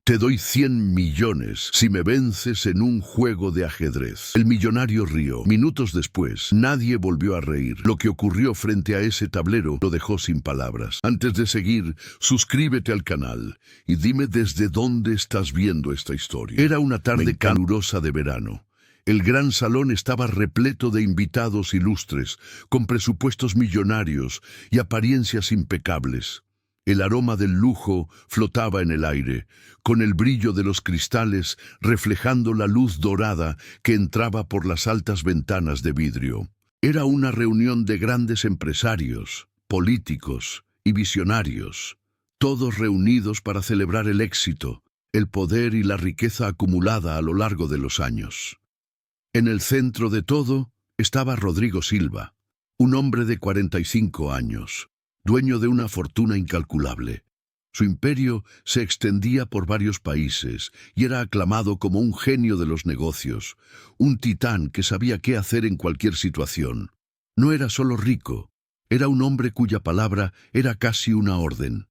Te doy 100 millones si me vences en un juego de ajedrez. El millonario rió. Minutos después, nadie volvió a reír. Lo que ocurrió frente a ese tablero lo dejó sin palabras. Antes de seguir, suscríbete al canal y dime desde dónde estás viendo esta historia. Era una tarde calurosa de verano. El gran salón estaba repleto de invitados ilustres, con presupuestos millonarios y apariencias impecables. El aroma del lujo flotaba en el aire, con el brillo de los cristales reflejando la luz dorada que entraba por las altas ventanas de vidrio. Era una reunión de grandes empresarios, políticos y visionarios, todos reunidos para celebrar el éxito, el poder y la riqueza acumulada a lo largo de los años. En el centro de todo estaba Rodrigo Silva, un hombre de 45 años. Dueño de una fortuna incalculable. Su imperio se extendía por varios países y era aclamado como un genio de los negocios, un titán que sabía qué hacer en cualquier situación. No era solo rico, era un hombre cuya palabra era casi una orden.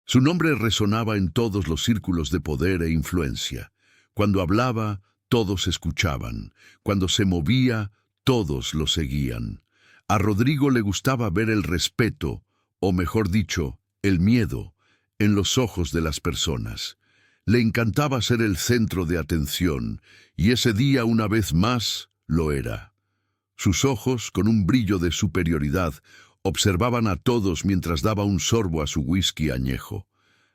Su nombre resonaba en todos los círculos de poder e influencia. Cuando hablaba, todos escuchaban. Cuando se movía, todos lo seguían. A Rodrigo le gustaba ver el respeto, o mejor dicho, el miedo, en los ojos de las personas. Le encantaba ser el centro de atención, y ese día una vez más lo era. Sus ojos, con un brillo de superioridad, observaban a todos mientras daba un sorbo a su whisky añejo.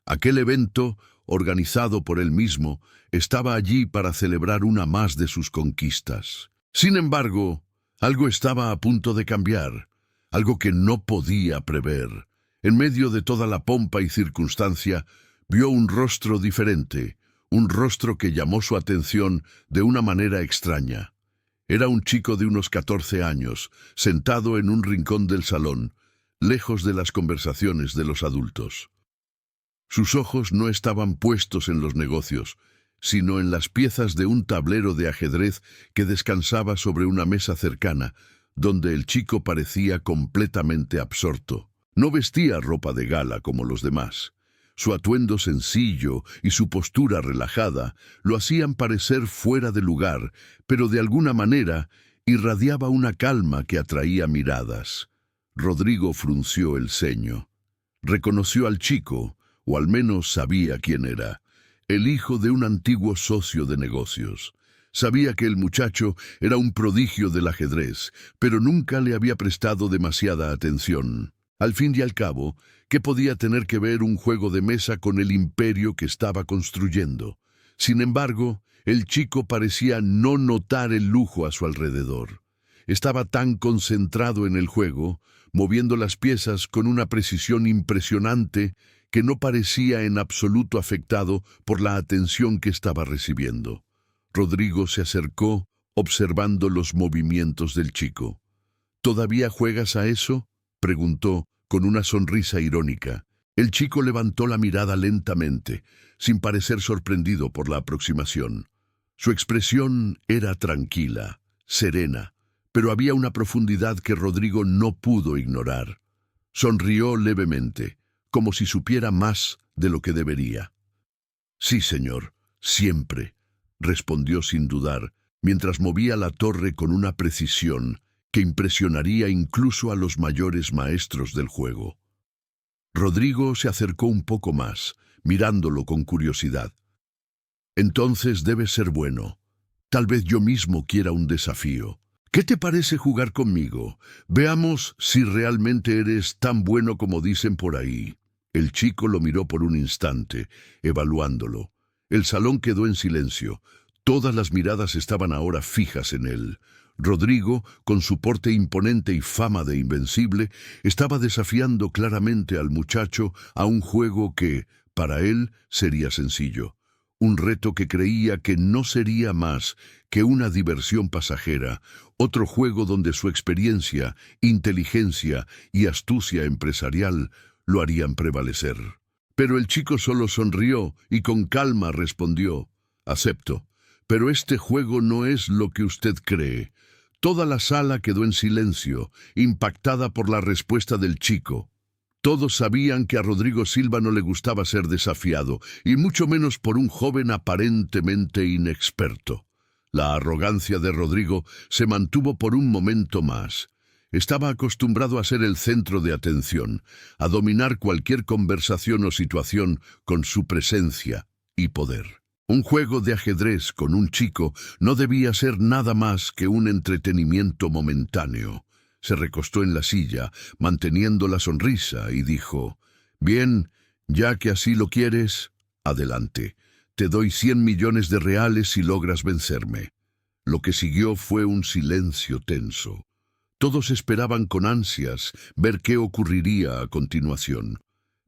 Aquel evento, organizado por él mismo, estaba allí para celebrar una más de sus conquistas. Sin embargo, algo estaba a punto de cambiar. Algo que no podía prever. En medio de toda la pompa y circunstancia, vio un rostro diferente, un rostro que llamó su atención de una manera extraña. Era un chico de unos 14 años, sentado en un rincón del salón, lejos de las conversaciones de los adultos. Sus ojos no estaban puestos en los negocios, sino en las piezas de un tablero de ajedrez que descansaba sobre una mesa cercana, donde el chico parecía completamente absorto. No vestía ropa de gala como los demás. Su atuendo sencillo y su postura relajada lo hacían parecer fuera de lugar, pero de alguna manera irradiaba una calma que atraía miradas. Rodrigo frunció el ceño. Reconoció al chico, o al menos sabía quién era, el hijo de un antiguo socio de negocios. Sabía que el muchacho era un prodigio del ajedrez, pero nunca le había prestado demasiada atención. Al fin y al cabo, ¿qué podía tener que ver un juego de mesa con el imperio que estaba construyendo? Sin embargo, el chico parecía no notar el lujo a su alrededor. Estaba tan concentrado en el juego, moviendo las piezas con una precisión impresionante, que no parecía en absoluto afectado por la atención que estaba recibiendo. Rodrigo se acercó, observando los movimientos del chico. ¿Todavía juegas a eso?, preguntó, con una sonrisa irónica. El chico levantó la mirada lentamente, sin parecer sorprendido por la aproximación. Su expresión era tranquila, serena, pero había una profundidad que Rodrigo no pudo ignorar. Sonrió levemente, como si supiera más de lo que debería. «Sí, señor, siempre», respondió sin dudar, mientras movía la torre con una precisión que impresionaría incluso a los mayores maestros del juego. Rodrigo se acercó un poco más, mirándolo con curiosidad. «Entonces debe ser bueno. Tal vez yo mismo quiera un desafío. ¿Qué te parece jugar conmigo? Veamos si realmente eres tan bueno como dicen por ahí». El chico lo miró por un instante, evaluándolo. El salón quedó en silencio. Todas las miradas estaban ahora fijas en él. Rodrigo, con su porte imponente y fama de invencible, estaba desafiando claramente al muchacho a un juego que, para él, sería sencillo. Un reto que creía que no sería más que una diversión pasajera, otro juego donde su experiencia, inteligencia y astucia empresarial lo harían prevalecer. Pero el chico solo sonrió y con calma respondió: «Acepto, pero este juego no es lo que usted cree». Toda la sala quedó en silencio, impactada por la respuesta del chico. Todos sabían que a Rodrigo Silva no le gustaba ser desafiado, y mucho menos por un joven aparentemente inexperto. La arrogancia de Rodrigo se mantuvo por un momento más. Estaba acostumbrado a ser el centro de atención, a dominar cualquier conversación o situación con su presencia y poder. Un juego de ajedrez con un chico no debía ser nada más que un entretenimiento momentáneo. Se recostó en la silla, manteniendo la sonrisa, y dijo: «Bien, ya que así lo quieres, adelante. Te doy 100 millones de reales si logras vencerme». Lo que siguió fue un silencio tenso. Todos esperaban con ansias ver qué ocurriría a continuación.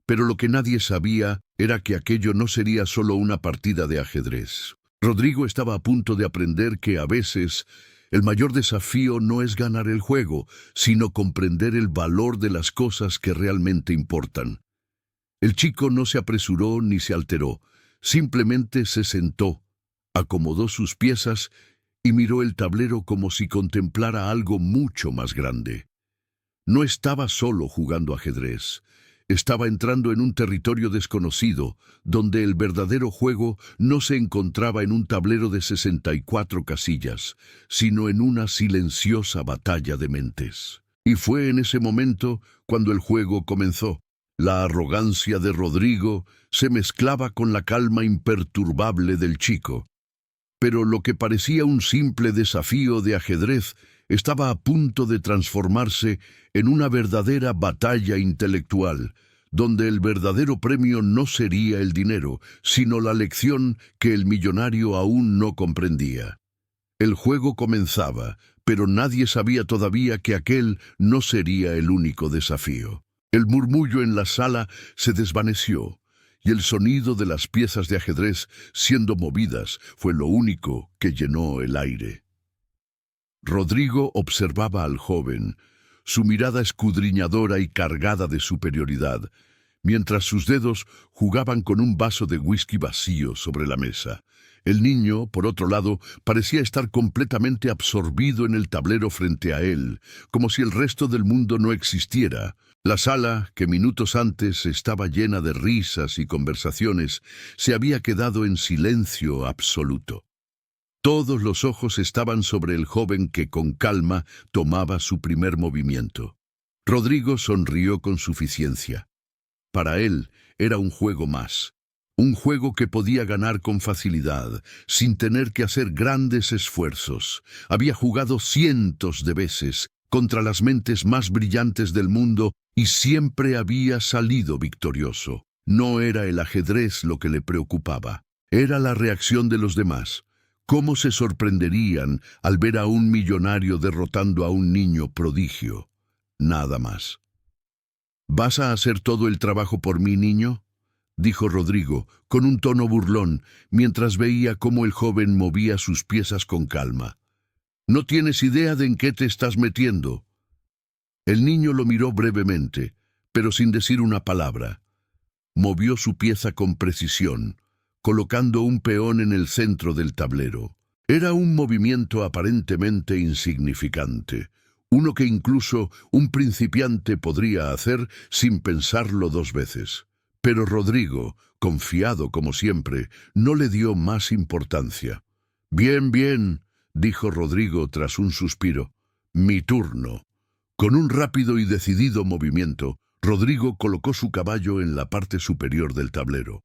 Pero lo que nadie sabía era que aquello no sería solo una partida de ajedrez. Rodrigo estaba a punto de aprender que a veces el mayor desafío no es ganar el juego, sino comprender el valor de las cosas que realmente importan. El chico no se apresuró ni se alteró, simplemente se sentó, acomodó sus piezas y miró el tablero como si contemplara algo mucho más grande. No estaba solo jugando ajedrez. Estaba entrando en un territorio desconocido, donde el verdadero juego no se encontraba en un tablero de 64 casillas, sino en una silenciosa batalla de mentes. Y fue en ese momento cuando el juego comenzó. La arrogancia de Rodrigo se mezclaba con la calma imperturbable del chico. Pero lo que parecía un simple desafío de ajedrez estaba a punto de transformarse en una verdadera batalla intelectual, donde el verdadero premio no sería el dinero, sino la lección que el millonario aún no comprendía. El juego comenzaba, pero nadie sabía todavía que aquel no sería el único desafío. El murmullo en la sala se desvaneció, y el sonido de las piezas de ajedrez siendo movidas fue lo único que llenó el aire. Rodrigo observaba al joven, su mirada escudriñadora y cargada de superioridad, mientras sus dedos jugaban con un vaso de whisky vacío sobre la mesa. El niño, por otro lado, parecía estar completamente absorbido en el tablero frente a él, como si el resto del mundo no existiera. La sala, que minutos antes estaba llena de risas y conversaciones, se había quedado en silencio absoluto. Todos los ojos estaban sobre el joven que con calma tomaba su primer movimiento. Rodrigo sonrió con suficiencia. Para él era un juego más, un juego que podía ganar con facilidad, sin tener que hacer grandes esfuerzos. Había jugado cientos de veces contra las mentes más brillantes del mundo y siempre había salido victorioso. No era el ajedrez lo que le preocupaba, era la reacción de los demás. ¿Cómo se sorprenderían al ver a un millonario derrotando a un niño prodigio? Nada más. «¿Vas a hacer todo el trabajo por mí, niño?», dijo Rodrigo, con un tono burlón, mientras veía cómo el joven movía sus piezas con calma. «¿No tienes idea de en qué te estás metiendo?». El niño lo miró brevemente, pero sin decir una palabra. Movió su pieza con precisión, colocando un peón en el centro del tablero. Era un movimiento aparentemente insignificante, uno que incluso un principiante podría hacer sin pensarlo dos veces. Pero Rodrigo, confiado como siempre, no le dio más importancia. «Bien, bien», dijo Rodrigo tras un suspiro. «Mi turno». Con un rápido y decidido movimiento, Rodrigo colocó su caballo en la parte superior del tablero.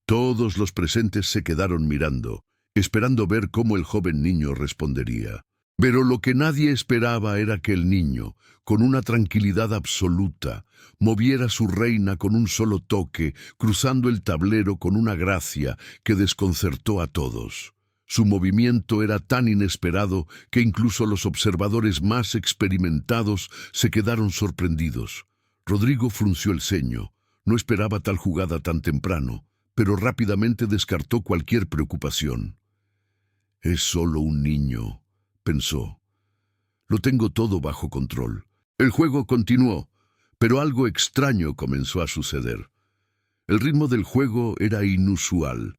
Todos los presentes se quedaron mirando, esperando ver cómo el joven niño respondería. Pero lo que nadie esperaba era que el niño, con una tranquilidad absoluta, moviera su reina con un solo toque, cruzando el tablero con una gracia que desconcertó a todos. Su movimiento era tan inesperado que incluso los observadores más experimentados se quedaron sorprendidos. Rodrigo frunció el ceño. No esperaba tal jugada tan temprano, pero rápidamente descartó cualquier preocupación. «Es solo un niño», pensó. «Lo tengo todo bajo control». El juego continuó, pero algo extraño comenzó a suceder. El ritmo del juego era inusual.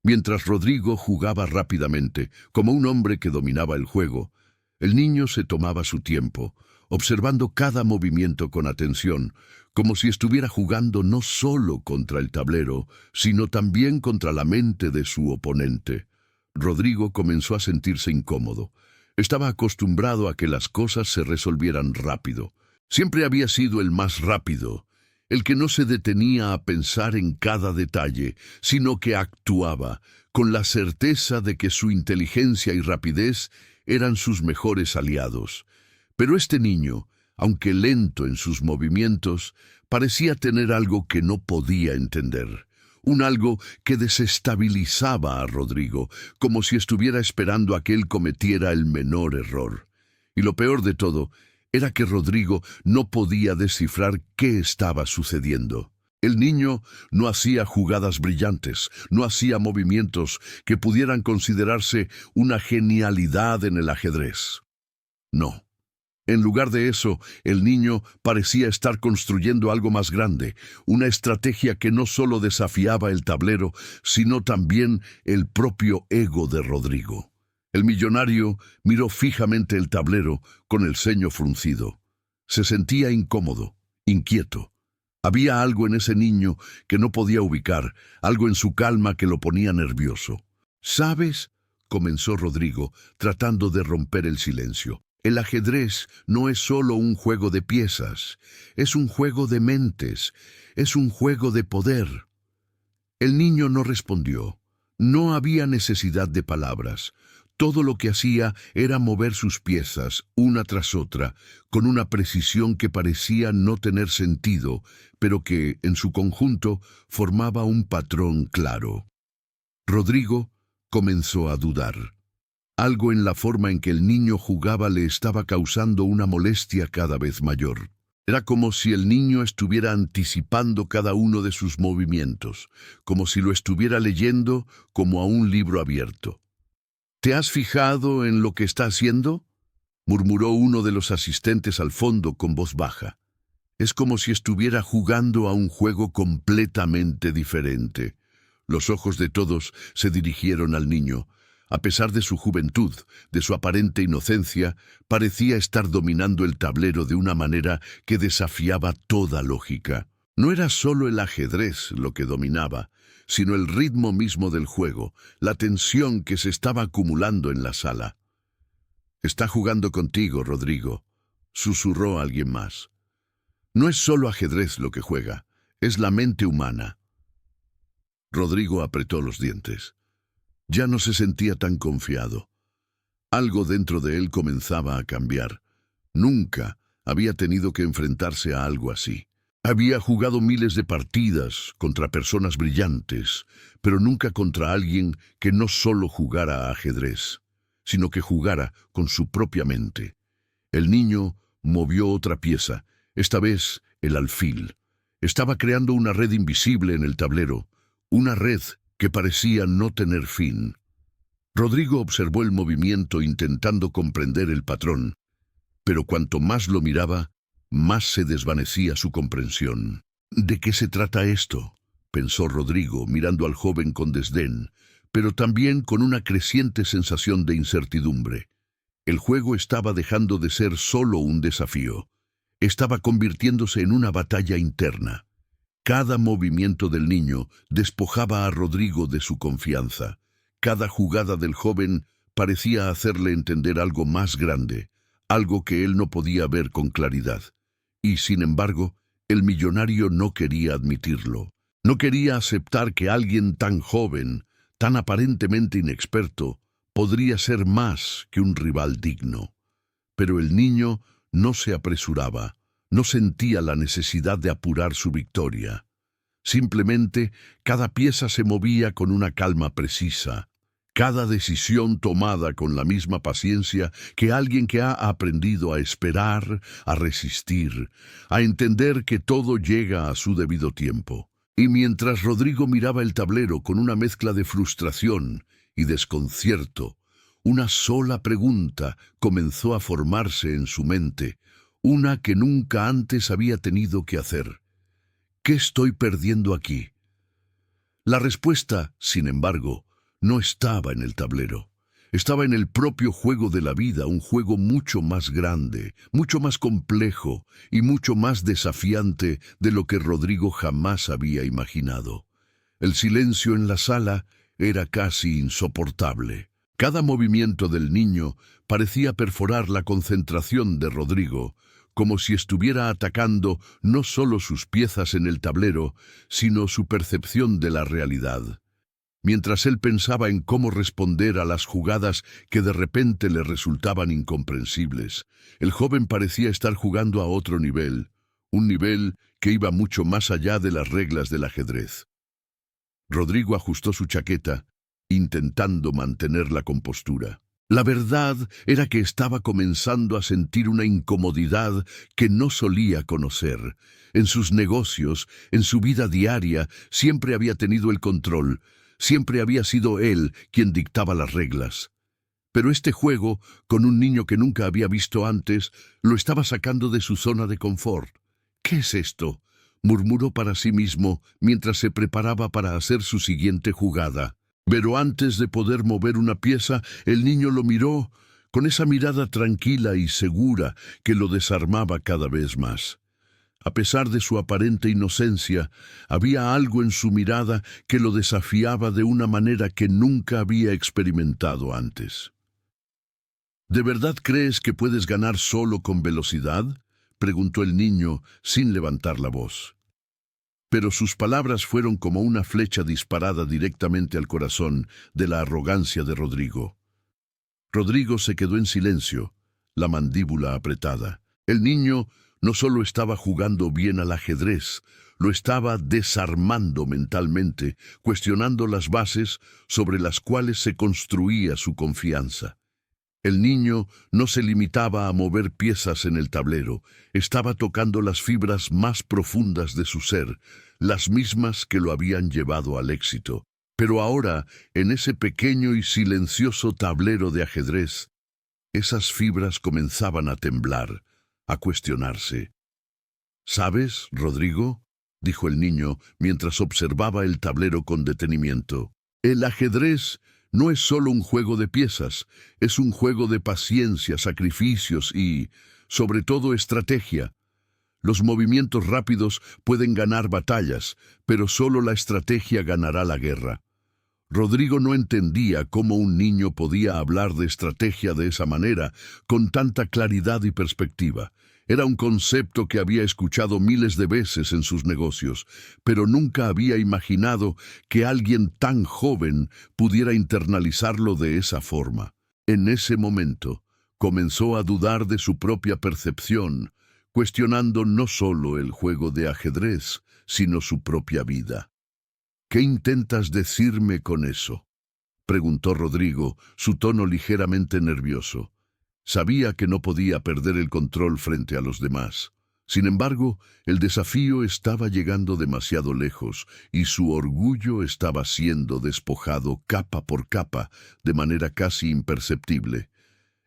Mientras Rodrigo jugaba rápidamente, como un hombre que dominaba el juego, el niño se tomaba su tiempo, observando cada movimiento con atención, como si estuviera jugando no solo contra el tablero, sino también contra la mente de su oponente. Rodrigo comenzó a sentirse incómodo. Estaba acostumbrado a que las cosas se resolvieran rápido. Siempre había sido el más rápido, el que no se detenía a pensar en cada detalle, sino que actuaba, con la certeza de que su inteligencia y rapidez eran sus mejores aliados. Pero este niño, aunque lento en sus movimientos, parecía tener algo que no podía entender. Un algo que desestabilizaba a Rodrigo, como si estuviera esperando a que él cometiera el menor error. Y lo peor de todo era que Rodrigo no podía descifrar qué estaba sucediendo. El niño no hacía jugadas brillantes, no hacía movimientos que pudieran considerarse una genialidad en el ajedrez. No. En lugar de eso, el niño parecía estar construyendo algo más grande, una estrategia que no solo desafiaba el tablero, sino también el propio ego de Rodrigo. El millonario miró fijamente el tablero con el ceño fruncido. Se sentía incómodo, inquieto. Había algo en ese niño que no podía ubicar, algo en su calma que lo ponía nervioso. ¿Sabes?, comenzó Rodrigo, tratando de romper el silencio. El ajedrez no es solo un juego de piezas, es un juego de mentes, es un juego de poder. El niño no respondió. No había necesidad de palabras. Todo lo que hacía era mover sus piezas, una tras otra, con una precisión que parecía no tener sentido, pero que, en su conjunto, formaba un patrón claro. Rodrigo comenzó a dudar. Algo en la forma en que el niño jugaba le estaba causando una molestia cada vez mayor. Era como si el niño estuviera anticipando cada uno de sus movimientos, como si lo estuviera leyendo como a un libro abierto. ¿Te has fijado en lo que está haciendo?, murmuró uno de los asistentes al fondo con voz baja. Es como si estuviera jugando a un juego completamente diferente. Los ojos de todos se dirigieron al niño. A pesar de su juventud, de su aparente inocencia, parecía estar dominando el tablero de una manera que desafiaba toda lógica. No era solo el ajedrez lo que dominaba, sino el ritmo mismo del juego, la tensión que se estaba acumulando en la sala. «Está jugando contigo, Rodrigo», susurró alguien más. «No es solo ajedrez lo que juega, es la mente humana». Rodrigo apretó los dientes. Ya no se sentía tan confiado. Algo dentro de él comenzaba a cambiar. Nunca había tenido que enfrentarse a algo así. Había jugado miles de partidas contra personas brillantes, pero nunca contra alguien que no solo jugara a ajedrez, sino que jugara con su propia mente. El niño movió otra pieza, esta vez el alfil. Estaba creando una red invisible en el tablero, una red que parecía no tener fin. Rodrigo observó el movimiento intentando comprender el patrón, pero cuanto más lo miraba, más se desvanecía su comprensión. ¿De qué se trata esto?, pensó Rodrigo, mirando al joven con desdén, pero también con una creciente sensación de incertidumbre. El juego estaba dejando de ser solo un desafío. Estaba convirtiéndose en una batalla interna. Cada movimiento del niño despojaba a Rodrigo de su confianza. Cada jugada del joven parecía hacerle entender algo más grande, algo que él no podía ver con claridad. Y, sin embargo, el millonario no quería admitirlo. No quería aceptar que alguien tan joven, tan aparentemente inexperto, podría ser más que un rival digno. Pero el niño no se apresuraba. No sentía la necesidad de apurar su victoria. Simplemente, cada pieza se movía con una calma precisa, cada decisión tomada con la misma paciencia que alguien que ha aprendido a esperar, a resistir, a entender que todo llega a su debido tiempo. Y mientras Rodrigo miraba el tablero con una mezcla de frustración y desconcierto, una sola pregunta comenzó a formarse en su mente, una que nunca antes había tenido que hacer. ¿Qué estoy perdiendo aquí? La respuesta, sin embargo, no estaba en el tablero. Estaba en el propio juego de la vida, un juego mucho más grande, mucho más complejo y mucho más desafiante de lo que Rodrigo jamás había imaginado. El silencio en la sala era casi insoportable. Cada movimiento del niño parecía perforar la concentración de Rodrigo, como si estuviera atacando no solo sus piezas en el tablero, sino su percepción de la realidad. Mientras él pensaba en cómo responder a las jugadas que de repente le resultaban incomprensibles, el joven parecía estar jugando a otro nivel, un nivel que iba mucho más allá de las reglas del ajedrez. Rodrigo ajustó su chaqueta, intentando mantener la compostura. La verdad era que estaba comenzando a sentir una incomodidad que no solía conocer. En sus negocios, en su vida diaria, siempre había tenido el control. Siempre había sido él quien dictaba las reglas. Pero este juego, con un niño que nunca había visto antes, lo estaba sacando de su zona de confort. ¿Qué es esto?, murmuró para sí mismo mientras se preparaba para hacer su siguiente jugada. Pero antes de poder mover una pieza, el niño lo miró con esa mirada tranquila y segura que lo desarmaba cada vez más. A pesar de su aparente inocencia, había algo en su mirada que lo desafiaba de una manera que nunca había experimentado antes. ¿De verdad crees que puedes ganar solo con velocidad?, preguntó el niño sin levantar la voz. Pero sus palabras fueron como una flecha disparada directamente al corazón de la arrogancia de Rodrigo. Rodrigo se quedó en silencio, la mandíbula apretada. El niño no solo estaba jugando bien al ajedrez, lo estaba desarmando mentalmente, cuestionando las bases sobre las cuales se construía su confianza. El niño no se limitaba a mover piezas en el tablero, estaba tocando las fibras más profundas de su ser, las mismas que lo habían llevado al éxito. Pero ahora, en ese pequeño y silencioso tablero de ajedrez, esas fibras comenzaban a temblar, a cuestionarse. ¿Sabes, Rodrigo?, dijo el niño mientras observaba el tablero con detenimiento. El ajedrez no es solo un juego de piezas, es un juego de paciencia, sacrificios y, sobre todo, estrategia. Los movimientos rápidos pueden ganar batallas, pero solo la estrategia ganará la guerra. Rodrigo no entendía cómo un niño podía hablar de estrategia de esa manera, con tanta claridad y perspectiva. Era un concepto que había escuchado miles de veces en sus negocios, pero nunca había imaginado que alguien tan joven pudiera internalizarlo de esa forma. En ese momento, comenzó a dudar de su propia percepción, cuestionando no solo el juego de ajedrez, sino su propia vida. ¿Qué intentas decirme con eso?, preguntó Rodrigo, su tono ligeramente nervioso. Sabía que no podía perder el control frente a los demás. Sin embargo, el desafío estaba llegando demasiado lejos y su orgullo estaba siendo despojado capa por capa, de manera casi imperceptible.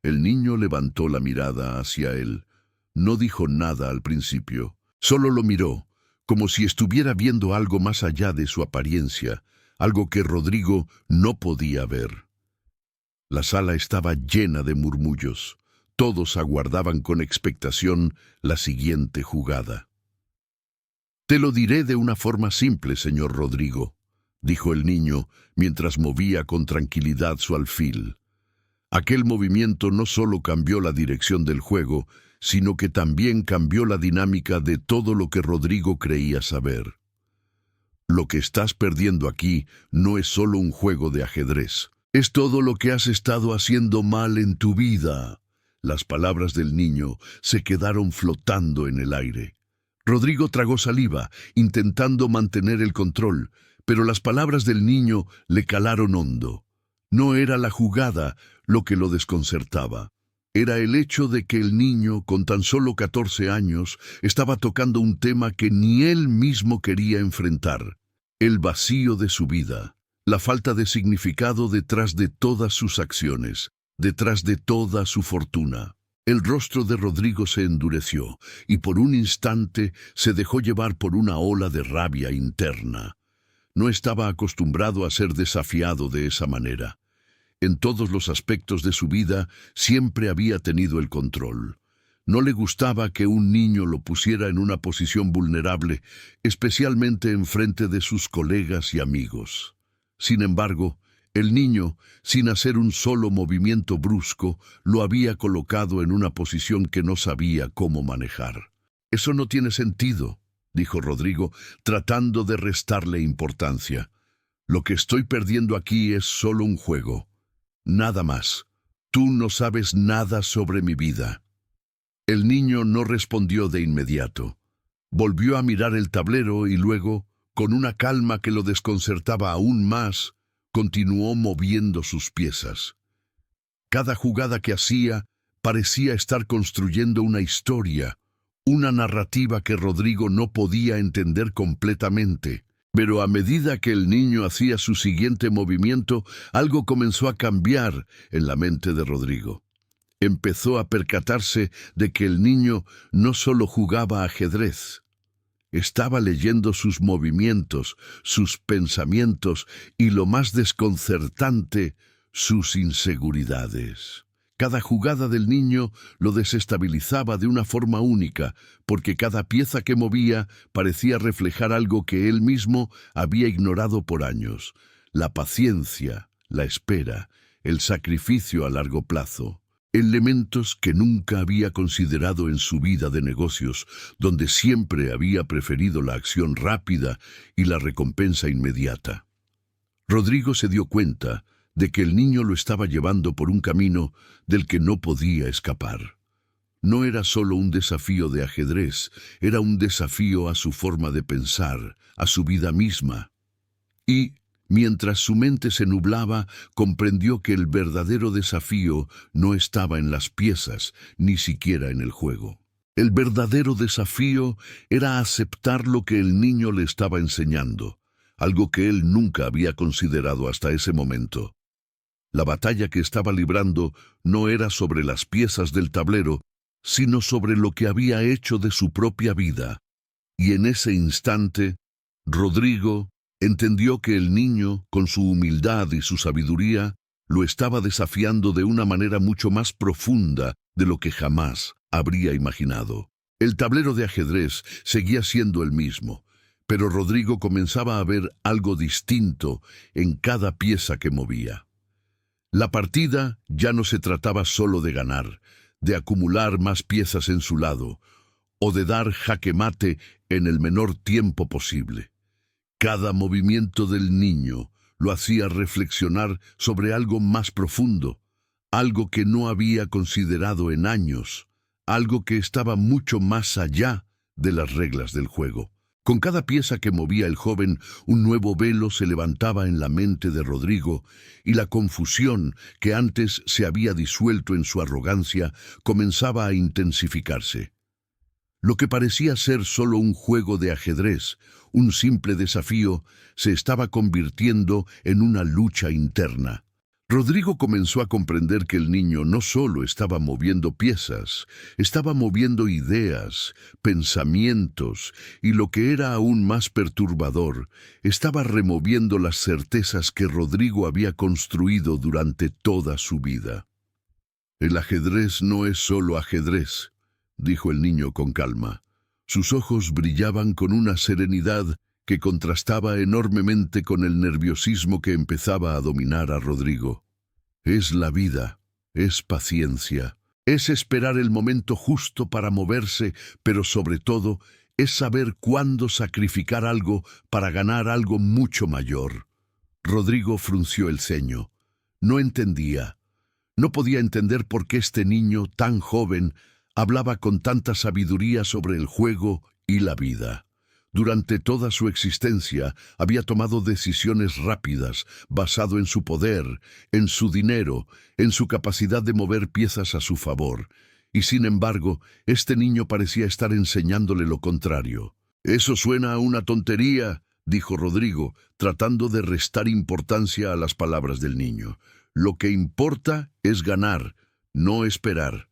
El niño levantó la mirada hacia él. No dijo nada al principio, solo lo miró, como si estuviera viendo algo más allá de su apariencia, algo que Rodrigo no podía ver. La sala estaba llena de murmullos. Todos aguardaban con expectación la siguiente jugada. «Te lo diré de una forma simple, señor Rodrigo», dijo el niño mientras movía con tranquilidad su alfil. Aquel movimiento no solo cambió la dirección del juego, sino que también cambió la dinámica de todo lo que Rodrigo creía saber. Lo que estás perdiendo aquí no es solo un juego de ajedrez. Es todo lo que has estado haciendo mal en tu vida. Las palabras del niño se quedaron flotando en el aire. Rodrigo tragó saliva, intentando mantener el control, pero las palabras del niño le calaron hondo. No era la jugada lo que lo desconcertaba. Era el hecho de que el niño, con tan solo 14 años, estaba tocando un tema que ni él mismo quería enfrentar: el vacío de su vida, la falta de significado detrás de todas sus acciones, detrás de toda su fortuna. El rostro de Rodrigo se endureció y por un instante se dejó llevar por una ola de rabia interna. No estaba acostumbrado a ser desafiado de esa manera. En todos los aspectos de su vida siempre había tenido el control. No le gustaba que un niño lo pusiera en una posición vulnerable, especialmente en frente de sus colegas y amigos. Sin embargo, el niño, sin hacer un solo movimiento brusco, lo había colocado en una posición que no sabía cómo manejar. «Eso no tiene sentido», dijo Rodrigo, tratando de restarle importancia. «Lo que estoy perdiendo aquí es solo un juego. Nada más. Tú no sabes nada sobre mi vida». El niño no respondió de inmediato. Volvió a mirar el tablero y luego, con una calma que lo desconcertaba aún más, continuó moviendo sus piezas. Cada jugada que hacía parecía estar construyendo una historia, una narrativa que Rodrigo no podía entender completamente. Pero a medida que el niño hacía su siguiente movimiento, algo comenzó a cambiar en la mente de Rodrigo. Empezó a percatarse de que el niño no solo jugaba ajedrez, estaba leyendo sus movimientos, sus pensamientos y, lo más desconcertante, sus inseguridades. Cada jugada del niño lo desestabilizaba de una forma única, porque cada pieza que movía parecía reflejar algo que él mismo había ignorado por años: la paciencia, la espera, el sacrificio a largo plazo. Elementos que nunca había considerado en su vida de negocios, donde siempre había preferido la acción rápida y la recompensa inmediata. Rodrigo se dio cuenta de que el niño lo estaba llevando por un camino del que no podía escapar. No era solo un desafío de ajedrez, era un desafío a su forma de pensar, a su vida misma. Y, mientras su mente se nublaba, comprendió que el verdadero desafío no estaba en las piezas, ni siquiera en el juego. El verdadero desafío era aceptar lo que el niño le estaba enseñando, algo que él nunca había considerado hasta ese momento. La batalla que estaba librando no era sobre las piezas del tablero, sino sobre lo que había hecho de su propia vida. Y en ese instante, Rodrigo entendió que el niño, con su humildad y su sabiduría, lo estaba desafiando de una manera mucho más profunda de lo que jamás habría imaginado. El tablero de ajedrez seguía siendo el mismo, pero Rodrigo comenzaba a ver algo distinto en cada pieza que movía. La partida ya no se trataba solo de ganar, de acumular más piezas en su lado, o de dar jaque mate en el menor tiempo posible. Cada movimiento del niño lo hacía reflexionar sobre algo más profundo, algo que no había considerado en años, algo que estaba mucho más allá de las reglas del juego. Con cada pieza que movía el joven, un nuevo velo se levantaba en la mente de Rodrigo, y la confusión que antes se había disuelto en su arrogancia comenzaba a intensificarse. Lo que parecía ser solo un juego de ajedrez, un simple desafío, se estaba convirtiendo en una lucha interna. Rodrigo comenzó a comprender que el niño no solo estaba moviendo piezas, estaba moviendo ideas, pensamientos, y lo que era aún más perturbador, estaba removiendo las certezas que Rodrigo había construido durante toda su vida. «El ajedrez no es solo ajedrez», dijo el niño con calma. Sus ojos brillaban con una serenidad que contrastaba enormemente con el nerviosismo que empezaba a dominar a Rodrigo. «Es la vida, es paciencia, es esperar el momento justo para moverse, pero sobre todo es saber cuándo sacrificar algo para ganar algo mucho mayor». Rodrigo frunció el ceño. No entendía. No podía entender por qué este niño tan joven hablaba con tanta sabiduría sobre el juego y la vida. Durante toda su existencia había tomado decisiones rápidas, basado en su poder, en su dinero, en su capacidad de mover piezas a su favor. Y sin embargo, este niño parecía estar enseñándole lo contrario. «Eso suena a una tontería», dijo Rodrigo, tratando de restar importancia a las palabras del niño. «Lo que importa es ganar, no esperar».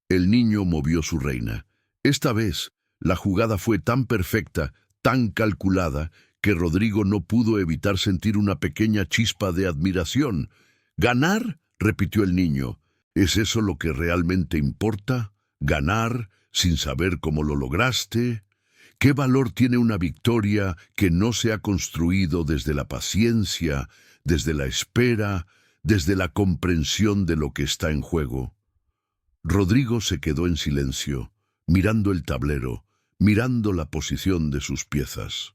El niño movió su reina. Esta vez, la jugada fue tan perfecta, tan calculada, que Rodrigo no pudo evitar sentir una pequeña chispa de admiración. ¿Ganar?, repitió el niño. ¿Es eso lo que realmente importa? ¿Ganar sin saber cómo lo lograste? ¿Qué valor tiene una victoria que no se ha construido desde la paciencia, desde la espera, desde la comprensión de lo que está en juego? Rodrigo se quedó en silencio, mirando el tablero, mirando la posición de sus piezas.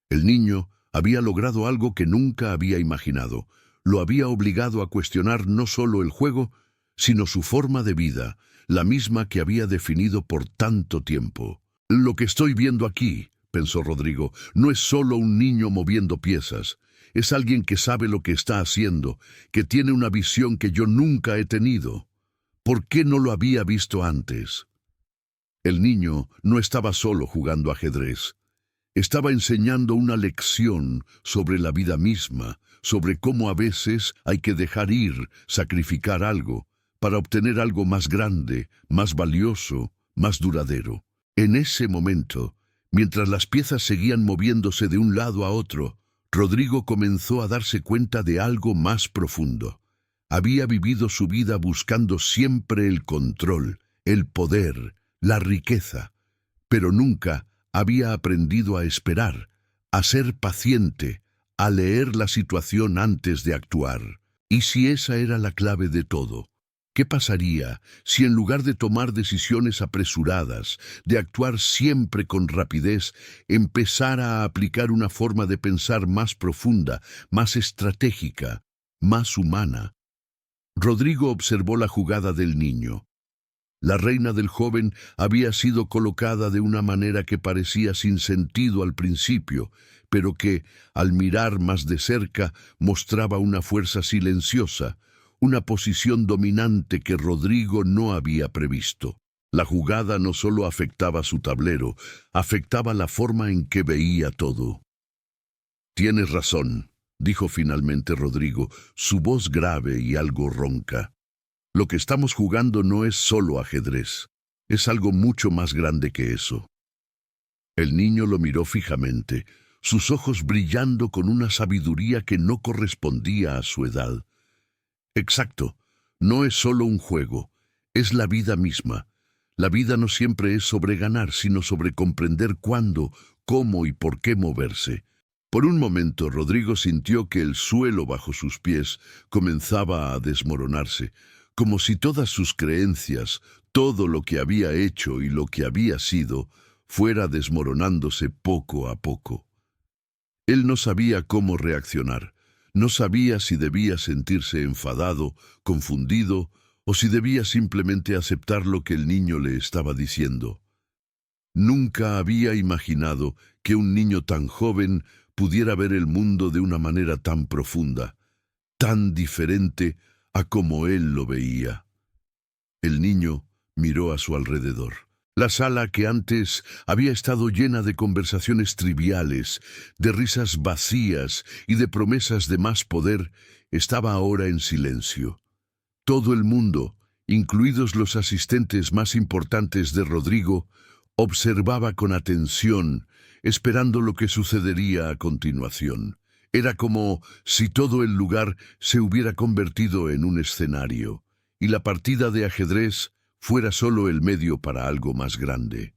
El niño había logrado algo que nunca había imaginado. Lo había obligado a cuestionar no solo el juego, sino su forma de vida, la misma que había definido por tanto tiempo. Lo que estoy viendo aquí, pensó Rodrigo, no es solo un niño moviendo piezas. Es alguien que sabe lo que está haciendo, que tiene una visión que yo nunca he tenido. ¿Por qué no lo había visto antes? El niño no estaba solo jugando ajedrez. Estaba enseñando una lección sobre la vida misma, sobre cómo a veces hay que dejar ir, sacrificar algo, para obtener algo más grande, más valioso, más duradero. En ese momento, mientras las piezas seguían moviéndose de un lado a otro, Rodrigo comenzó a darse cuenta de algo más profundo. Había vivido su vida buscando siempre el control, el poder, la riqueza, pero nunca había aprendido a esperar, a ser paciente, a leer la situación antes de actuar. ¿Y si esa era la clave de todo? ¿Qué pasaría si en lugar de tomar decisiones apresuradas, de actuar siempre con rapidez, empezara a aplicar una forma de pensar más profunda, más estratégica, más humana? Rodrigo observó la jugada del niño. La reina del joven había sido colocada de una manera que parecía sin sentido al principio, pero que, al mirar más de cerca, mostraba una fuerza silenciosa, una posición dominante que Rodrigo no había previsto. La jugada no solo afectaba su tablero, afectaba la forma en que veía todo. «Tienes razón», dijo finalmente Rodrigo, su voz grave y algo ronca. «Lo que estamos jugando no es solo ajedrez, es algo mucho más grande que eso». El niño lo miró fijamente, sus ojos brillando con una sabiduría que no correspondía a su edad. «Exacto, no es solo un juego, es la vida misma. La vida no siempre es sobre ganar, sino sobre comprender cuándo, cómo y por qué moverse». Por un momento, Rodrigo sintió que el suelo bajo sus pies comenzaba a desmoronarse, como si todas sus creencias, todo lo que había hecho y lo que había sido, fuera desmoronándose poco a poco. Él no sabía cómo reaccionar, no sabía si debía sentirse enfadado, confundido, o si debía simplemente aceptar lo que el niño le estaba diciendo. Nunca había imaginado que un niño tan joven pudiera ver el mundo de una manera tan profunda, tan diferente a como él lo veía. El niño miró a su alrededor. La sala que antes había estado llena de conversaciones triviales, de risas vacías y de promesas de más poder, estaba ahora en silencio. Todo el mundo, incluidos los asistentes más importantes de Rodrigo, observaba con atención, esperando lo que sucedería a continuación. Era como si todo el lugar se hubiera convertido en un escenario, y la partida de ajedrez fuera solo el medio para algo más grande.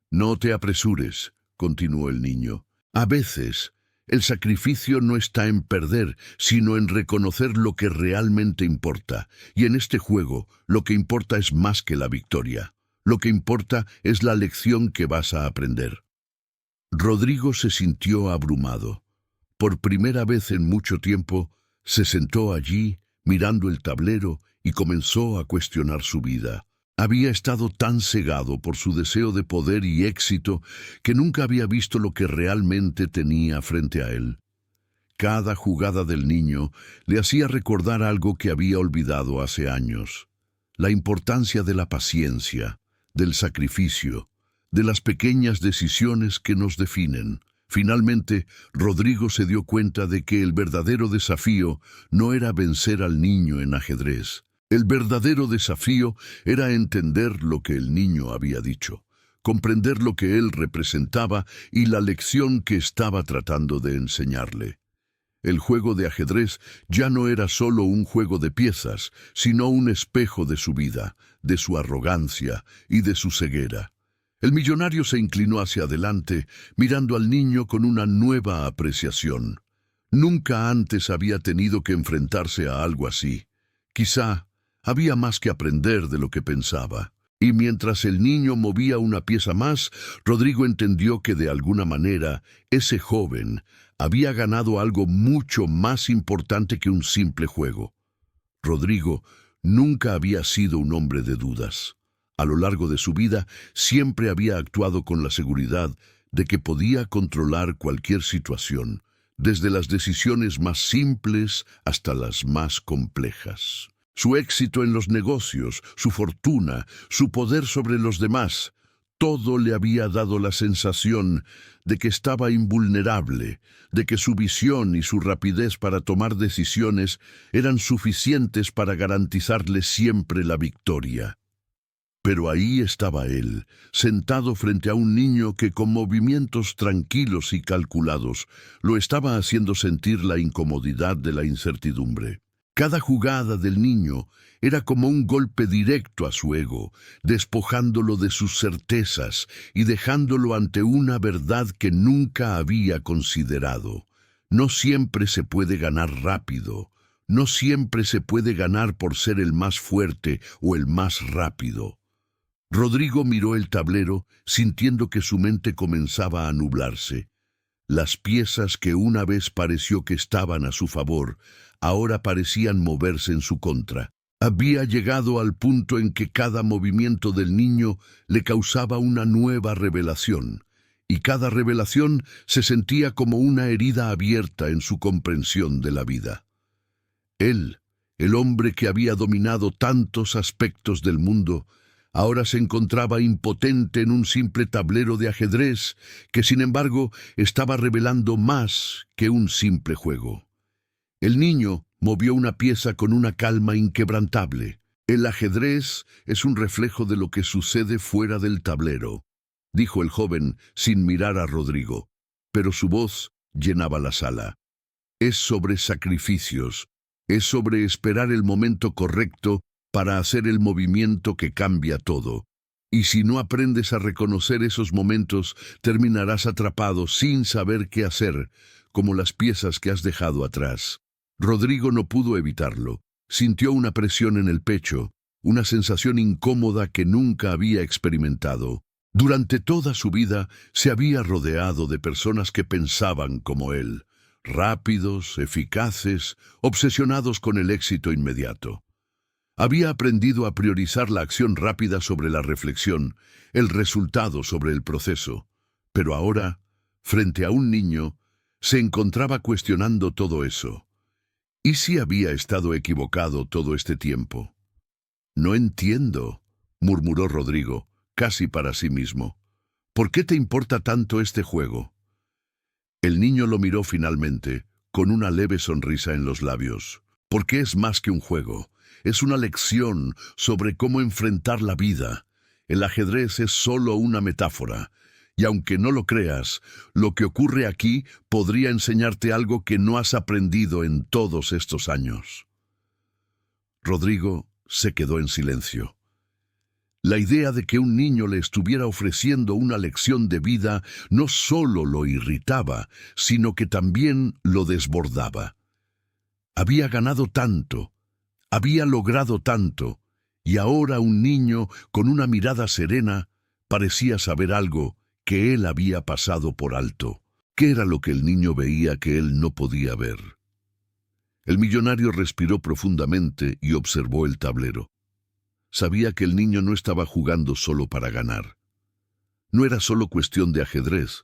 «No te apresures», continuó el niño. «A veces, el sacrificio no está en perder, sino en reconocer lo que realmente importa. Y en este juego, lo que importa es más que la victoria. Lo que importa es la lección que vas a aprender». Rodrigo se sintió abrumado. Por primera vez en mucho tiempo, se sentó allí, mirando el tablero, y comenzó a cuestionar su vida. Había estado tan cegado por su deseo de poder y éxito que nunca había visto lo que realmente tenía frente a él. Cada jugada del niño le hacía recordar algo que había olvidado hace años: la importancia de la paciencia, del sacrificio, de las pequeñas decisiones que nos definen. Finalmente, Rodrigo se dio cuenta de que el verdadero desafío no era vencer al niño en ajedrez. El verdadero desafío era entender lo que el niño había dicho, comprender lo que él representaba y la lección que estaba tratando de enseñarle. El juego de ajedrez ya no era solo un juego de piezas, sino un espejo de su vida, de su arrogancia y de su ceguera. El millonario se inclinó hacia adelante, mirando al niño con una nueva apreciación. Nunca antes había tenido que enfrentarse a algo así. Quizá había más que aprender de lo que pensaba. Y mientras el niño movía una pieza más, Rodrigo entendió que de alguna manera ese joven había ganado algo mucho más importante que un simple juego. Rodrigo nunca había sido un hombre de dudas. A lo largo de su vida siempre había actuado con la seguridad de que podía controlar cualquier situación, desde las decisiones más simples hasta las más complejas. Su éxito en los negocios, su fortuna, su poder sobre los demás, todo le había dado la sensación de que estaba invulnerable, de que su visión y su rapidez para tomar decisiones eran suficientes para garantizarle siempre la victoria. Pero ahí estaba él, sentado frente a un niño que con movimientos tranquilos y calculados lo estaba haciendo sentir la incomodidad de la incertidumbre. Cada jugada del niño era como un golpe directo a su ego, despojándolo de sus certezas y dejándolo ante una verdad que nunca había considerado. No siempre se puede ganar rápido, no siempre se puede ganar por ser el más fuerte o el más rápido. Rodrigo miró el tablero, sintiendo que su mente comenzaba a nublarse. Las piezas que una vez pareció que estaban a su favor, ahora parecían moverse en su contra. Había llegado al punto en que cada movimiento del niño le causaba una nueva revelación, y cada revelación se sentía como una herida abierta en su comprensión de la vida. Él, el hombre que había dominado tantos aspectos del mundo, ahora se encontraba impotente en un simple tablero de ajedrez que, sin embargo, estaba revelando más que un simple juego. El niño movió una pieza con una calma inquebrantable. El ajedrez es un reflejo de lo que sucede fuera del tablero, dijo el joven sin mirar a Rodrigo, pero su voz llenaba la sala. Es sobre sacrificios, es sobre esperar el momento correcto para hacer el movimiento que cambia todo. Y si no aprendes a reconocer esos momentos, terminarás atrapado sin saber qué hacer, como las piezas que has dejado atrás. Rodrigo no pudo evitarlo. Sintió una presión en el pecho, una sensación incómoda que nunca había experimentado. Durante toda su vida se había rodeado de personas que pensaban como él, rápidos, eficaces, obsesionados con el éxito inmediato. Había aprendido a priorizar la acción rápida sobre la reflexión, el resultado sobre el proceso. Pero ahora, frente a un niño, se encontraba cuestionando todo eso. ¿Y si había estado equivocado todo este tiempo? No entiendo, murmuró Rodrigo, casi para sí mismo. ¿Por qué te importa tanto este juego? El niño lo miró finalmente, con una leve sonrisa en los labios. Porque es más que un juego. Es una lección sobre cómo enfrentar la vida. El ajedrez es solo una metáfora. Y aunque no lo creas, lo que ocurre aquí podría enseñarte algo que no has aprendido en todos estos años. Rodrigo se quedó en silencio. La idea de que un niño le estuviera ofreciendo una lección de vida no solo lo irritaba, sino que también lo desbordaba. Había ganado tanto, había logrado tanto, y ahora un niño con una mirada serena parecía saber algo que él había pasado por alto. ¿Qué era lo que el niño veía que él no podía ver? El millonario respiró profundamente y observó el tablero. Sabía que el niño no estaba jugando solo para ganar. No era solo cuestión de ajedrez,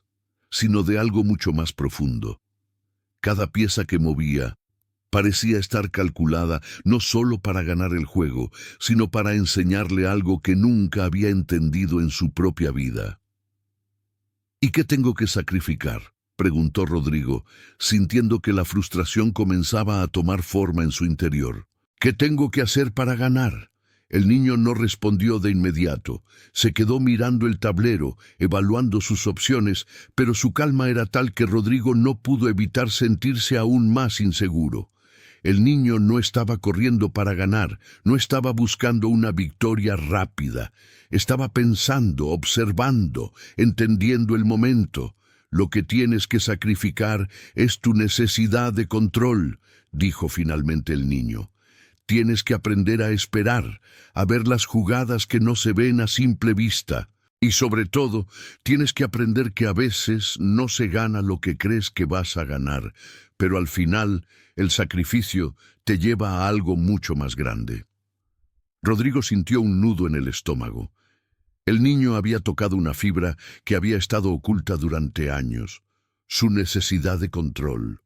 sino de algo mucho más profundo. Cada pieza que movía parecía estar calculada no solo para ganar el juego, sino para enseñarle algo que nunca había entendido en su propia vida. ¿Y qué tengo que sacrificar?, preguntó Rodrigo, sintiendo que la frustración comenzaba a tomar forma en su interior. ¿Qué tengo que hacer para ganar? El niño no respondió de inmediato. Se quedó mirando el tablero, evaluando sus opciones, pero su calma era tal que Rodrigo no pudo evitar sentirse aún más inseguro. El niño no estaba corriendo para ganar, no estaba buscando una victoria rápida. Estaba pensando, observando, entendiendo el momento. Lo que tienes que sacrificar es tu necesidad de control, dijo finalmente el niño. Tienes que aprender a esperar, a ver las jugadas que no se ven a simple vista. Y sobre todo, tienes que aprender que a veces no se gana lo que crees que vas a ganar, pero al final el sacrificio te lleva a algo mucho más grande. Rodrigo sintió un nudo en el estómago. El niño había tocado una fibra que había estado oculta durante años, su necesidad de control.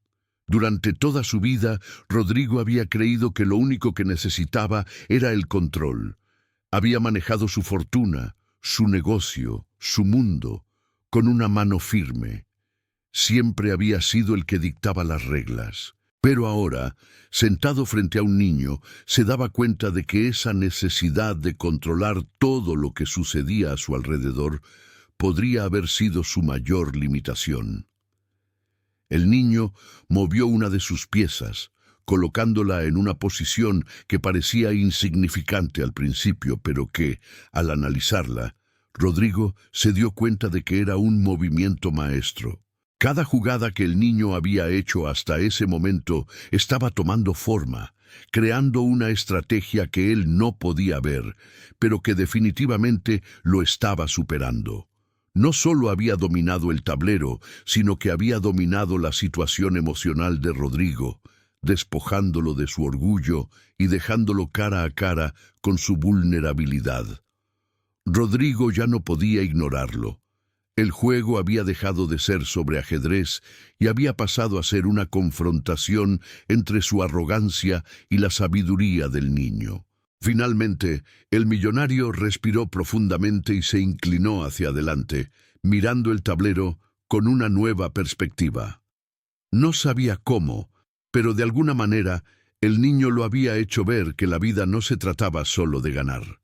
Durante toda su vida, Rodrigo había creído que lo único que necesitaba era el control. Había manejado su fortuna, su negocio, su mundo, con una mano firme. Siempre había sido el que dictaba las reglas. Pero ahora, sentado frente a un niño, se daba cuenta de que esa necesidad de controlar todo lo que sucedía a su alrededor podría haber sido su mayor limitación. El niño movió una de sus piezas, colocándola en una posición que parecía insignificante al principio, pero que, al analizarla, Rodrigo se dio cuenta de que era un movimiento maestro. Cada jugada que el niño había hecho hasta ese momento estaba tomando forma, creando una estrategia que él no podía ver, pero que definitivamente lo estaba superando. No solo había dominado el tablero, sino que había dominado la situación emocional de Rodrigo, despojándolo de su orgullo y dejándolo cara a cara con su vulnerabilidad. Rodrigo ya no podía ignorarlo. El juego había dejado de ser sobre ajedrez y había pasado a ser una confrontación entre su arrogancia y la sabiduría del niño. Finalmente, el millonario respiró profundamente y se inclinó hacia adelante, mirando el tablero con una nueva perspectiva. No sabía cómo, pero de alguna manera el niño lo había hecho ver que la vida no se trataba solo de ganar.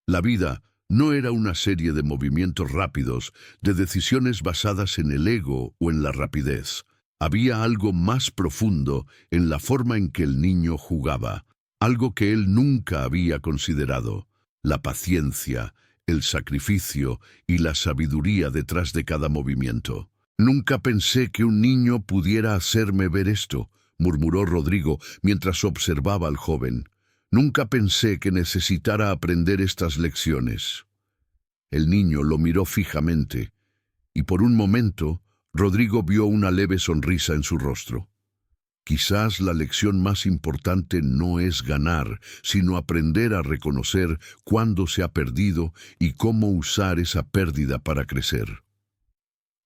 La vida no era una serie de movimientos rápidos, de decisiones basadas en el ego o en la rapidez. Había algo más profundo en la forma en que el niño jugaba. Algo que él nunca había considerado: la paciencia, el sacrificio y la sabiduría detrás de cada movimiento. «Nunca pensé que un niño pudiera hacerme ver esto», murmuró Rodrigo mientras observaba al joven. «Nunca pensé que necesitara aprender estas lecciones». El niño lo miró fijamente, y por un momento Rodrigo vio una leve sonrisa en su rostro. Quizás la lección más importante no es ganar, sino aprender a reconocer cuándo se ha perdido y cómo usar esa pérdida para crecer.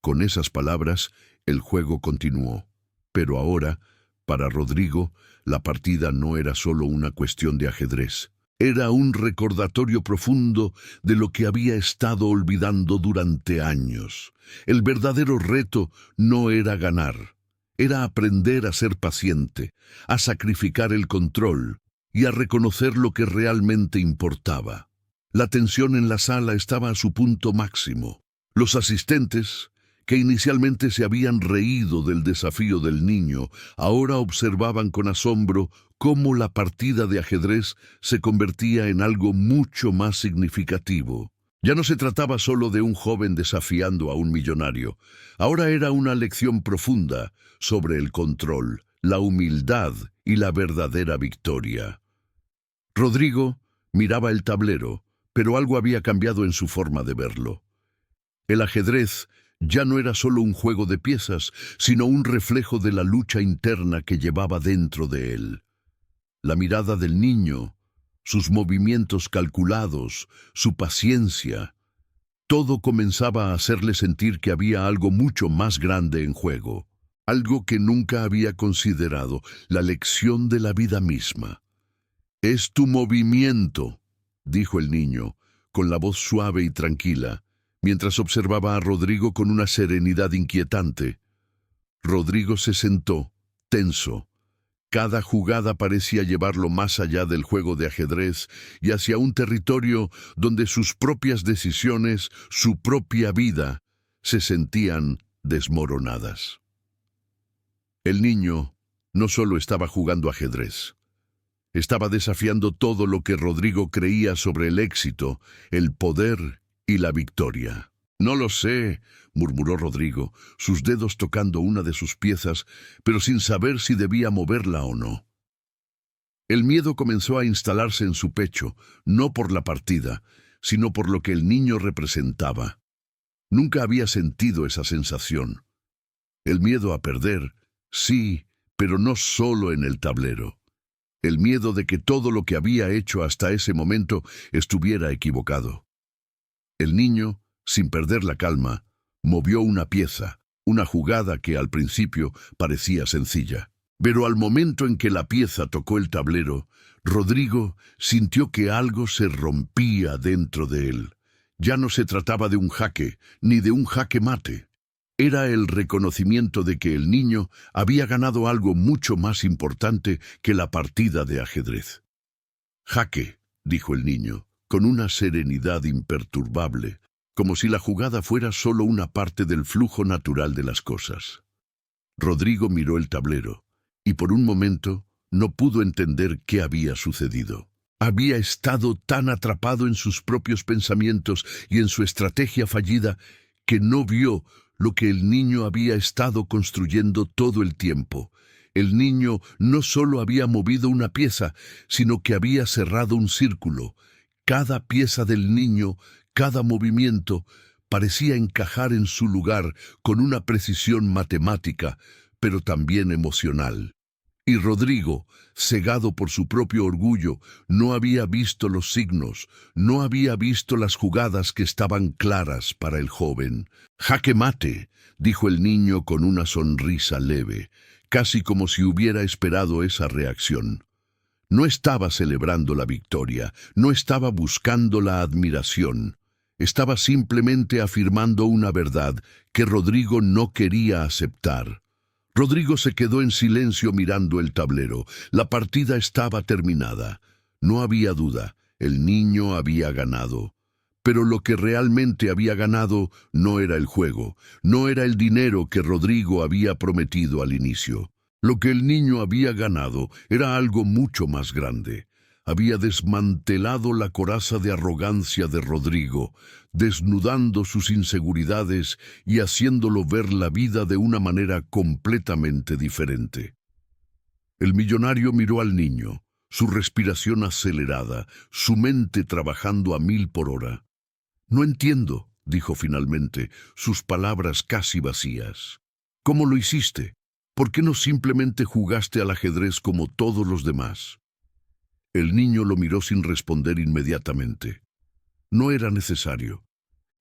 Con esas palabras, el juego continuó. Pero ahora, para Rodrigo, la partida no era solo una cuestión de ajedrez. Era un recordatorio profundo de lo que había estado olvidando durante años. El verdadero reto no era ganar. Era aprender a ser paciente, a sacrificar el control y a reconocer lo que realmente importaba. La tensión en la sala estaba a su punto máximo. Los asistentes, que inicialmente se habían reído del desafío del niño, ahora observaban con asombro cómo la partida de ajedrez se convertía en algo mucho más significativo. Ya no se trataba solo de un joven desafiando a un millonario. Ahora era una lección profunda sobre el control, la humildad y la verdadera victoria. Rodrigo miraba el tablero, pero algo había cambiado en su forma de verlo. El ajedrez ya no era solo un juego de piezas, sino un reflejo de la lucha interna que llevaba dentro de él. La mirada del niño, sus movimientos calculados, su paciencia, todo comenzaba a hacerle sentir que había algo mucho más grande en juego, algo que nunca había considerado, la lección de la vida misma. «Es tu movimiento», dijo el niño, con la voz suave y tranquila, mientras observaba a Rodrigo con una serenidad inquietante. Rodrigo se sentó, tenso, Cada jugada parecía llevarlo más allá del juego de ajedrez y hacia un territorio donde sus propias decisiones, su propia vida, se sentían desmoronadas. El niño no solo estaba jugando ajedrez, estaba desafiando todo lo que Rodrigo creía sobre el éxito, el poder y la victoria. «No lo sé», murmuró Rodrigo, sus dedos tocando una de sus piezas, pero sin saber si debía moverla o no. El miedo comenzó a instalarse en su pecho, no por la partida, sino por lo que el niño representaba. Nunca había sentido esa sensación. El miedo a perder, sí, pero no solo en el tablero. El miedo de que todo lo que había hecho hasta ese momento estuviera equivocado. El niño, sin perder la calma, movió una pieza, una jugada que al principio parecía sencilla. Pero al momento en que la pieza tocó el tablero, Rodrigo sintió que algo se rompía dentro de él. Ya no se trataba de un jaque, ni de un jaque mate. Era el reconocimiento de que el niño había ganado algo mucho más importante que la partida de ajedrez. «Jaque», dijo el niño, con una serenidad imperturbable, como si la jugada fuera solo una parte del flujo natural de las cosas. Rodrigo miró el tablero, y por un momento no pudo entender qué había sucedido. Había estado tan atrapado en sus propios pensamientos y en su estrategia fallida que no vio lo que el niño había estado construyendo todo el tiempo. El niño no solo había movido una pieza, sino que había cerrado un círculo. Cada pieza del niño, cada movimiento, parecía encajar en su lugar con una precisión matemática, pero también emocional. Y Rodrigo, cegado por su propio orgullo, no había visto los signos, no había visto las jugadas que estaban claras para el joven. «Jaque mate», dijo el niño con una sonrisa leve, casi como si hubiera esperado esa reacción. No estaba celebrando la victoria, no estaba buscando la admiración. Estaba simplemente afirmando una verdad que Rodrigo no quería aceptar. Rodrigo se quedó en silencio mirando el tablero. La partida estaba terminada. No había duda, el niño había ganado. Pero lo que realmente había ganado no era el juego, no era el dinero que Rodrigo había prometido al inicio. Lo que el niño había ganado era algo mucho más grande. Había desmantelado la coraza de arrogancia de Rodrigo, desnudando sus inseguridades y haciéndolo ver la vida de una manera completamente diferente. El millonario miró al niño, su respiración acelerada, su mente trabajando a 1000 por hora. «No entiendo», dijo finalmente, sus palabras casi vacías. «¿Cómo lo hiciste? ¿Por qué no simplemente jugaste al ajedrez como todos los demás?» El niño lo miró sin responder inmediatamente. No era necesario.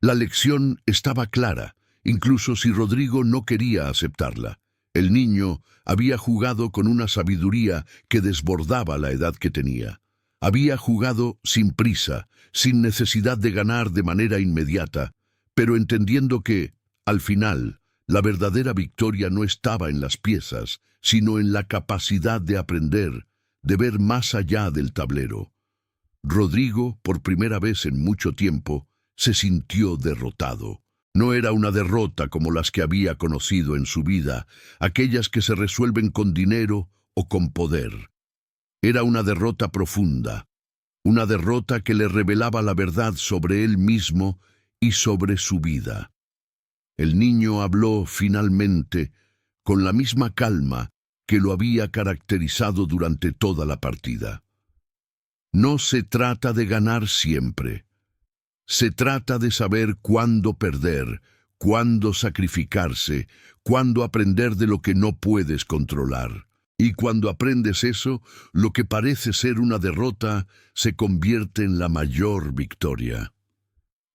La lección estaba clara, incluso si Rodrigo no quería aceptarla. El niño había jugado con una sabiduría que desbordaba la edad que tenía. Había jugado sin prisa, sin necesidad de ganar de manera inmediata, pero entendiendo que, al final, la verdadera victoria no estaba en las piezas, sino en la capacidad de aprender, de ver más allá del tablero. Rodrigo, por primera vez en mucho tiempo, se sintió derrotado. No era una derrota como las que había conocido en su vida, aquellas que se resuelven con dinero o con poder. Era una derrota profunda, una derrota que le revelaba la verdad sobre él mismo y sobre su vida. El niño habló finalmente con la misma calma que lo había caracterizado durante toda la partida. No se trata de ganar siempre. Se trata de saber cuándo perder, cuándo sacrificarse, cuándo aprender de lo que no puedes controlar. Y cuando aprendes eso, lo que parece ser una derrota se convierte en la mayor victoria.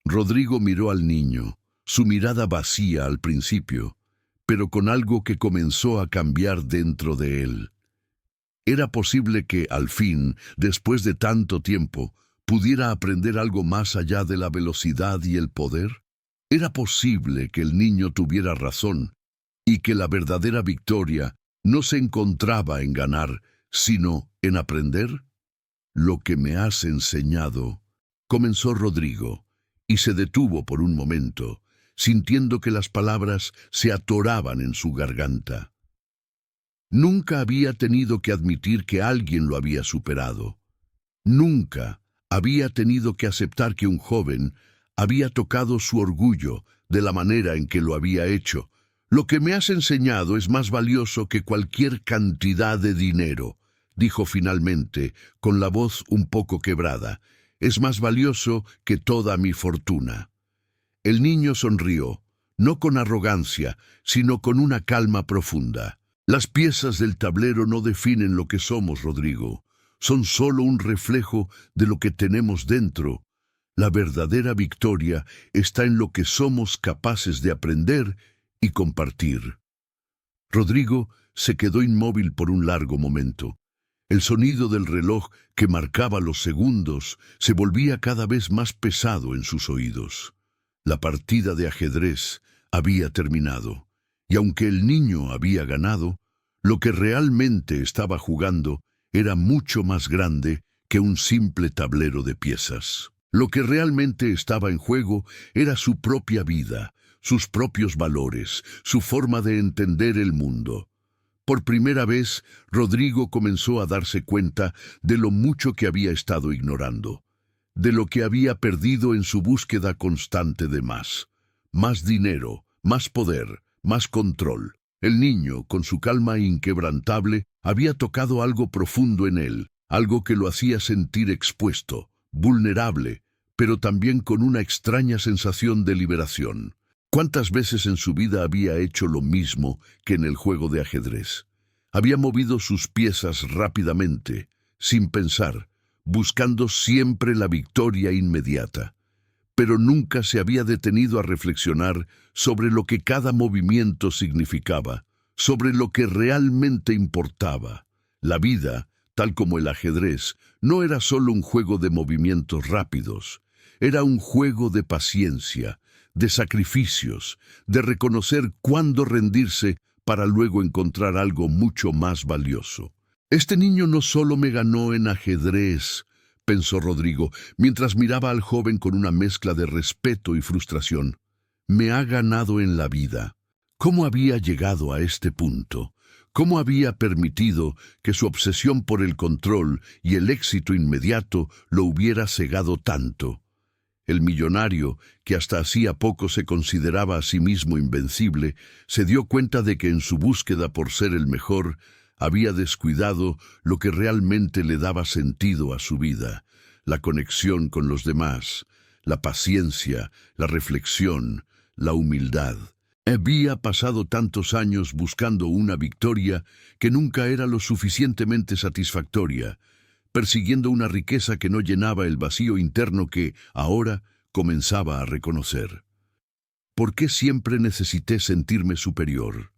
Rodrigo miró al niño, su mirada vacía al principio, pero con algo que comenzó a cambiar dentro de él. ¿Era posible que, al fin, después de tanto tiempo, pudiera aprender algo más allá de la velocidad y el poder? ¿Era posible que el niño tuviera razón y que la verdadera victoria no se encontraba en ganar, sino en aprender. Lo que me has enseñado, comenzó Rodrigo, y se detuvo por un momento, sintiendo que las palabras se atoraban en su garganta. Nunca había tenido que admitir que alguien lo había superado. Nunca había tenido que aceptar que un joven había tocado su orgullo de la manera en que lo había hecho. Lo que me has enseñado es más valioso que cualquier cantidad de dinero, dijo finalmente, con la voz un poco quebrada. Es más valioso que toda mi fortuna. El niño sonrió, no con arrogancia, sino con una calma profunda. Las piezas del tablero no definen lo que somos, Rodrigo. Son solo un reflejo de lo que tenemos dentro. La verdadera victoria está en lo que somos capaces de aprender y compartir. Rodrigo se quedó inmóvil por un largo momento. El sonido del reloj que marcaba los segundos se volvía cada vez más pesado en sus oídos. La partida de ajedrez había terminado, y aunque el niño había ganado, lo que realmente estaba jugando era mucho más grande que un simple tablero de piezas. Lo que realmente estaba en juego era su propia vida, sus propios valores, su forma de entender el mundo. Por primera vez, Rodrigo comenzó a darse cuenta de lo mucho que había estado ignorando, de lo que había perdido en su búsqueda constante de más. Más dinero, más poder, más control. El niño, con su calma inquebrantable, había tocado algo profundo en él, algo que lo hacía sentir expuesto, vulnerable, pero también con una extraña sensación de liberación. ¿Cuántas veces en su vida había hecho lo mismo que en el juego de ajedrez? Había movido sus piezas rápidamente, sin pensar, buscando siempre la victoria inmediata. Pero nunca se había detenido a reflexionar sobre lo que cada movimiento significaba, sobre lo que realmente importaba. La vida, tal como el ajedrez, no era solo un juego de movimientos rápidos, era un juego de paciencia, de sacrificios, de reconocer cuándo rendirse para luego encontrar algo mucho más valioso. Este niño no solo me ganó en ajedrez, pensó Rodrigo, mientras miraba al joven con una mezcla de respeto y frustración. Me ha ganado en la vida. ¿Cómo había llegado a este punto? ¿Cómo había permitido que su obsesión por el control y el éxito inmediato lo hubiera cegado tanto? El millonario, que hasta hacía poco se consideraba a sí mismo invencible, se dio cuenta de que en su búsqueda por ser el mejor, había descuidado lo que realmente le daba sentido a su vida, la conexión con los demás, la paciencia, la reflexión, la humildad. Había pasado tantos años buscando una victoria que nunca era lo suficientemente satisfactoria, persiguiendo una riqueza que no llenaba el vacío interno que, ahora, comenzaba a reconocer. ¿Por qué siempre necesité sentirme superior?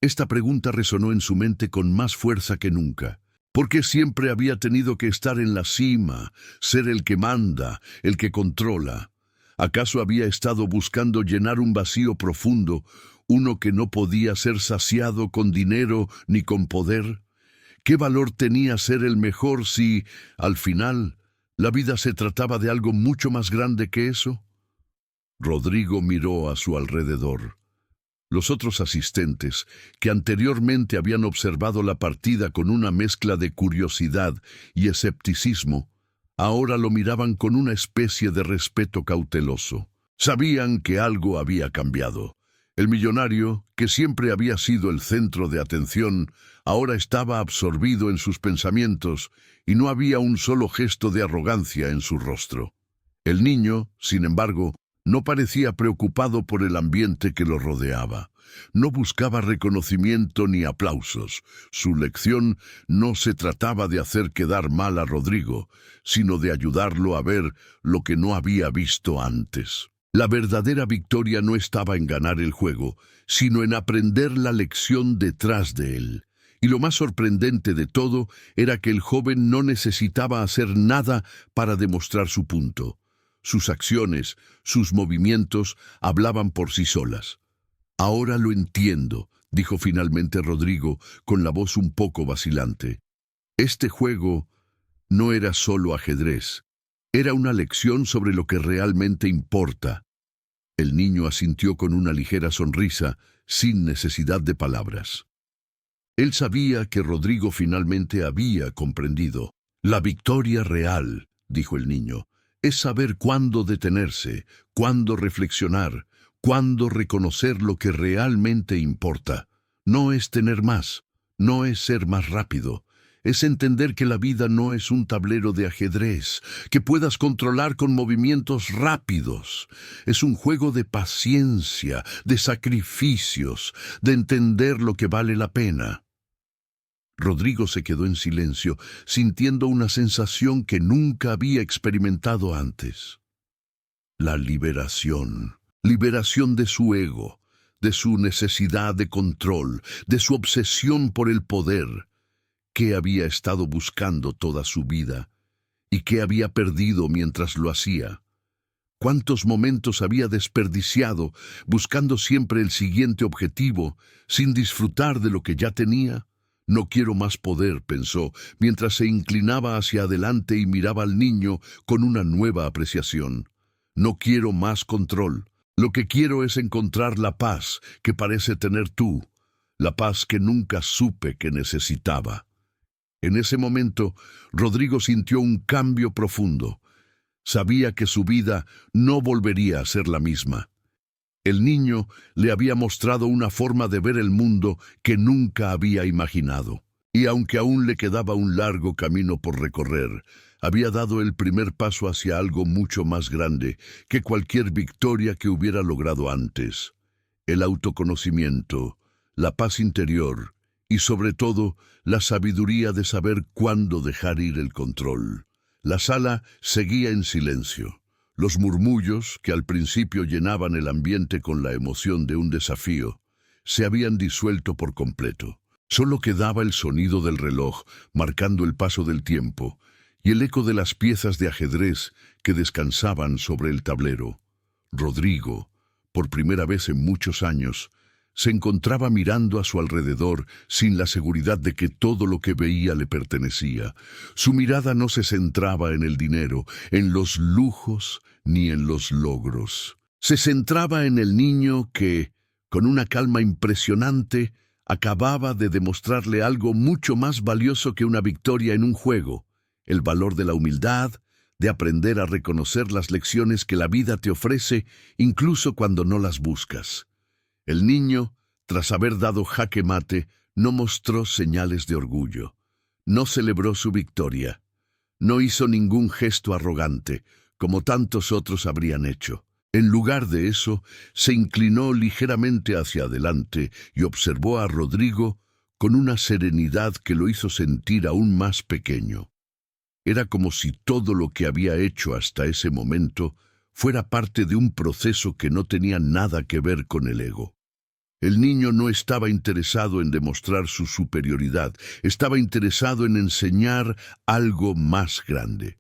Esta pregunta resonó en su mente con más fuerza que nunca. ¿Por qué siempre había tenido que estar en la cima, ser el que manda, el que controla? ¿Acaso había estado buscando llenar un vacío profundo, uno que no podía ser saciado con dinero ni con poder? ¿Qué valor tenía ser el mejor si, al final, la vida se trataba de algo mucho más grande que eso? Rodrigo miró a su alrededor. Los otros asistentes, que anteriormente habían observado la partida con una mezcla de curiosidad y escepticismo, ahora lo miraban con una especie de respeto cauteloso. Sabían que algo había cambiado. El millonario, que siempre había sido el centro de atención, ahora estaba absorbido en sus pensamientos y no había un solo gesto de arrogancia en su rostro. El niño, sin embargo, no parecía preocupado por el ambiente que lo rodeaba. No buscaba reconocimiento ni aplausos. Su lección no se trataba de hacer quedar mal a Rodrigo, sino de ayudarlo a ver lo que no había visto antes. La verdadera victoria no estaba en ganar el juego, sino en aprender la lección detrás de él. Y lo más sorprendente de todo era que el joven no necesitaba hacer nada para demostrar su punto. Sus acciones, sus movimientos, hablaban por sí solas. Ahora lo entiendo, dijo finalmente Rodrigo con la voz un poco vacilante. Este juego no era solo ajedrez, era una lección sobre lo que realmente importa. El niño asintió con una ligera sonrisa, sin necesidad de palabras. Él sabía que Rodrigo finalmente había comprendido. La victoria real, dijo el niño, es saber cuándo detenerse, cuándo reflexionar, cuándo reconocer lo que realmente importa. No es tener más, no es ser más rápido. Es entender que la vida no es un tablero de ajedrez que puedas controlar con movimientos rápidos. Es un juego de paciencia, de sacrificios, de entender lo que vale la pena. Rodrigo se quedó en silencio, sintiendo una sensación que nunca había experimentado antes. La liberación. Liberación de su ego, de su necesidad de control, de su obsesión por el poder. ¿Qué había estado buscando toda su vida? ¿Y qué había perdido mientras lo hacía? ¿Cuántos momentos había desperdiciado buscando siempre el siguiente objetivo, sin disfrutar de lo que ya tenía? No quiero más poder, pensó, mientras se inclinaba hacia adelante y miraba al niño con una nueva apreciación. No quiero más control. Lo que quiero es encontrar la paz que parece tener tú, la paz que nunca supe que necesitaba. En ese momento, Rodrigo sintió un cambio profundo. Sabía que su vida no volvería a ser la misma. El niño le había mostrado una forma de ver el mundo que nunca había imaginado. Y aunque aún le quedaba un largo camino por recorrer, había dado el primer paso hacia algo mucho más grande que cualquier victoria que hubiera logrado antes. El autoconocimiento, la paz interior y, sobre todo, la sabiduría de saber cuándo dejar ir el control. La sala seguía en silencio. Los murmullos, que al principio llenaban el ambiente con la emoción de un desafío, se habían disuelto por completo. Solo quedaba el sonido del reloj, marcando el paso del tiempo, y el eco de las piezas de ajedrez que descansaban sobre el tablero. Rodrigo, por primera vez en muchos años, se encontraba mirando a su alrededor sin la seguridad de que todo lo que veía le pertenecía. Su mirada no se centraba en el dinero, en los lujos ni en los logros. Se centraba en el niño que, con una calma impresionante, acababa de demostrarle algo mucho más valioso que una victoria en un juego: el valor de la humildad, de aprender a reconocer las lecciones que la vida te ofrece incluso cuando no las buscas. El niño, tras haber dado jaque mate, no mostró señales de orgullo. No celebró su victoria. No hizo ningún gesto arrogante, como tantos otros habrían hecho. En lugar de eso, se inclinó ligeramente hacia adelante y observó a Rodrigo con una serenidad que lo hizo sentir aún más pequeño. Era como si todo lo que había hecho hasta ese momento fuera parte de un proceso que no tenía nada que ver con el ego. El niño no estaba interesado en demostrar su superioridad, estaba interesado en enseñar algo más grande.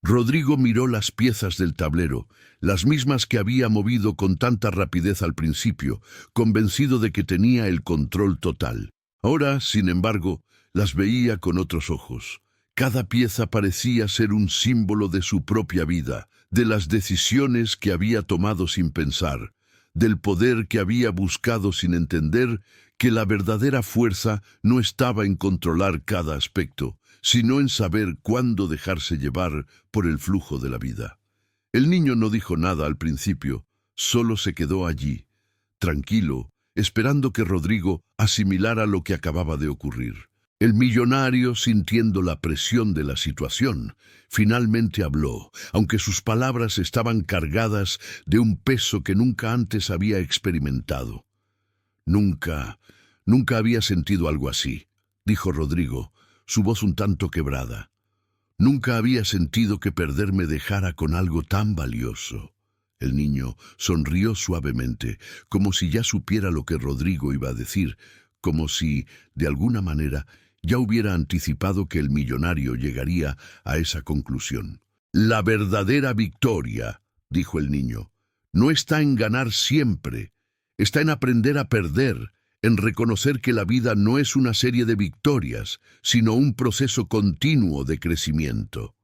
Rodrigo miró las piezas del tablero, las mismas que había movido con tanta rapidez al principio, convencido de que tenía el control total. Ahora, sin embargo, las veía con otros ojos. Cada pieza parecía ser un símbolo de su propia vida, de las decisiones que había tomado sin pensar, del poder que había buscado sin entender que la verdadera fuerza no estaba en controlar cada aspecto, sino en saber cuándo dejarse llevar por el flujo de la vida. El niño no dijo nada al principio, solo se quedó allí, tranquilo, esperando que Rodrigo asimilara lo que acababa de ocurrir. El millonario, sintiendo la presión de la situación, finalmente habló, aunque sus palabras estaban cargadas de un peso que nunca antes había experimentado. Nunca había sentido algo así, dijo Rodrigo, su voz un tanto quebrada. Nunca había sentido que perder me dejara con algo tan valioso. El niño sonrió suavemente, como si ya supiera lo que Rodrigo iba a decir, como si, de alguna manera, ya hubiera anticipado que el millonario llegaría a esa conclusión. La verdadera victoria, dijo el niño, no está en ganar siempre, está en aprender a perder, en reconocer que la vida no es una serie de victorias, sino un proceso continuo de crecimiento.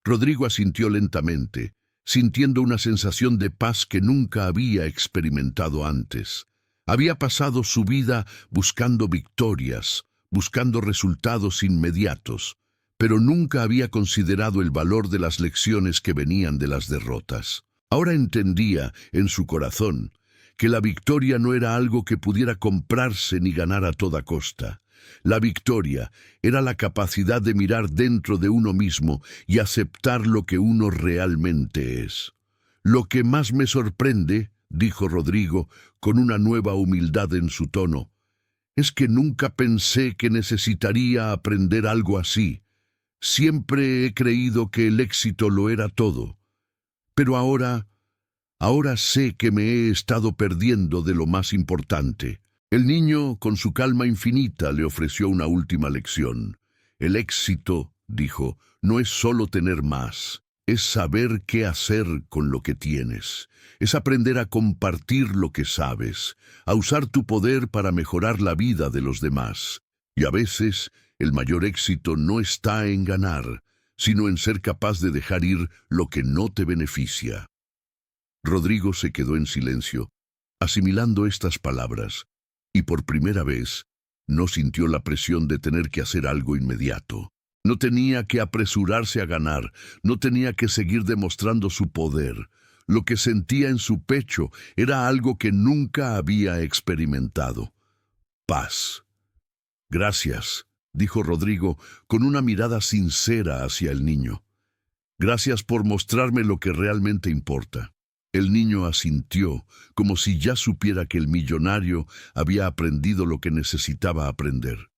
Rodrigo asintió lentamente, sintiendo una sensación de paz que nunca había experimentado antes. Había pasado su vida buscando victorias, buscando resultados inmediatos, pero nunca había considerado el valor de las lecciones que venían de las derrotas. Ahora entendía, en su corazón, que la victoria no era algo que pudiera comprarse ni ganar a toda costa. La victoria era la capacidad de mirar dentro de uno mismo y aceptar lo que uno realmente es. Lo que más me sorprende, dijo Rodrigo, con una nueva humildad en su tono, es que nunca pensé que necesitaría aprender algo así. Siempre he creído que el éxito lo era todo. Pero ahora sé que me he estado perdiendo de lo más importante. El niño, con su calma infinita, le ofreció una última lección. El éxito, dijo, no es solo tener más, es saber qué hacer con lo que tienes. Es aprender a compartir lo que sabes, a usar tu poder para mejorar la vida de los demás. Y a veces, el mayor éxito no está en ganar, sino en ser capaz de dejar ir lo que no te beneficia. Rodrigo se quedó en silencio, asimilando estas palabras, y por primera vez no sintió la presión de tener que hacer algo inmediato. No tenía que apresurarse a ganar, no tenía que seguir demostrando su poder. Lo que sentía en su pecho era algo que nunca había experimentado. Paz. Gracias, dijo Rodrigo con una mirada sincera hacia el niño. Gracias por mostrarme lo que realmente importa. El niño asintió, como si ya supiera que el millonario había aprendido lo que necesitaba aprender.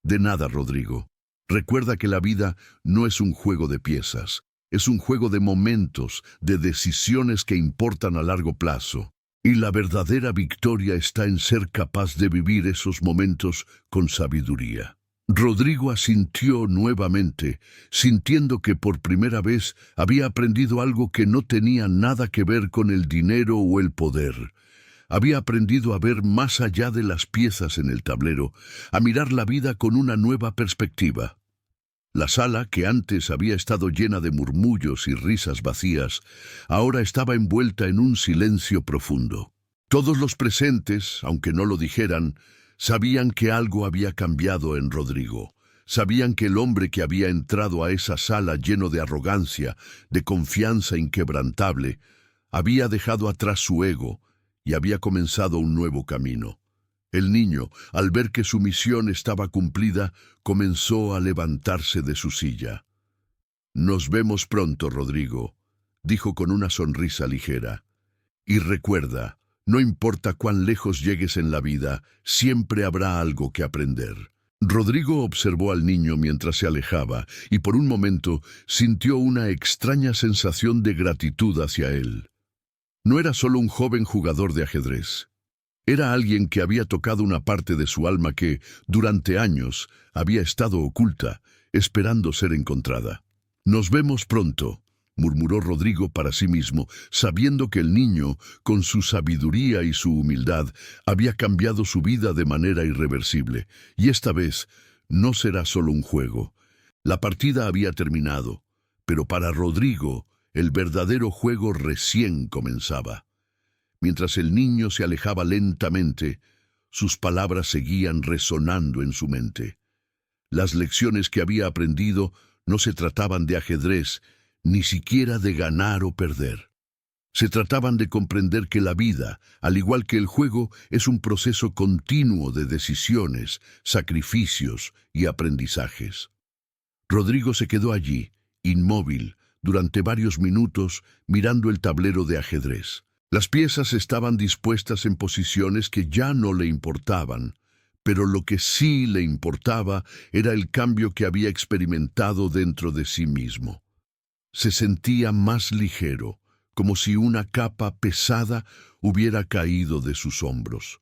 De nada, Rodrigo. Recuerda que la vida no es un juego de piezas, es un juego de momentos, de decisiones que importan a largo plazo. Y la verdadera victoria está en ser capaz de vivir esos momentos con sabiduría. Rodrigo asintió nuevamente, sintiendo que por primera vez había aprendido algo que no tenía nada que ver con el dinero o el poder. Había aprendido a ver más allá de las piezas en el tablero, a mirar la vida con una nueva perspectiva. La sala, que antes había estado llena de murmullos y risas vacías, ahora estaba envuelta en un silencio profundo. Todos los presentes, aunque no lo dijeran, sabían que algo había cambiado en Rodrigo. Sabían que el hombre que había entrado a esa sala lleno de arrogancia, de confianza inquebrantable, había dejado atrás su ego y había comenzado un nuevo camino. El niño, al ver que su misión estaba cumplida, comenzó a levantarse de su silla. «Nos vemos pronto, Rodrigo», dijo con una sonrisa ligera. «Y recuerda, no importa cuán lejos llegues en la vida, siempre habrá algo que aprender». Rodrigo observó al niño mientras se alejaba y por un momento sintió una extraña sensación de gratitud hacia él. No era solo un joven jugador de ajedrez. Era alguien que había tocado una parte de su alma que, durante años, había estado oculta, esperando ser encontrada. «Nos vemos pronto», murmuró Rodrigo para sí mismo, sabiendo que el niño, con su sabiduría y su humildad, había cambiado su vida de manera irreversible. Y esta vez no será solo un juego. La partida había terminado, pero para Rodrigo el verdadero juego recién comenzaba. Mientras el niño se alejaba lentamente, sus palabras seguían resonando en su mente. Las lecciones que había aprendido no se trataban de ajedrez, ni siquiera de ganar o perder. Se trataban de comprender que la vida, al igual que el juego, es un proceso continuo de decisiones, sacrificios y aprendizajes. Rodrigo se quedó allí, inmóvil, durante varios minutos, mirando el tablero de ajedrez. Las piezas estaban dispuestas en posiciones que ya no le importaban, pero lo que sí le importaba era el cambio que había experimentado dentro de sí mismo. Se sentía más ligero, como si una capa pesada hubiera caído de sus hombros.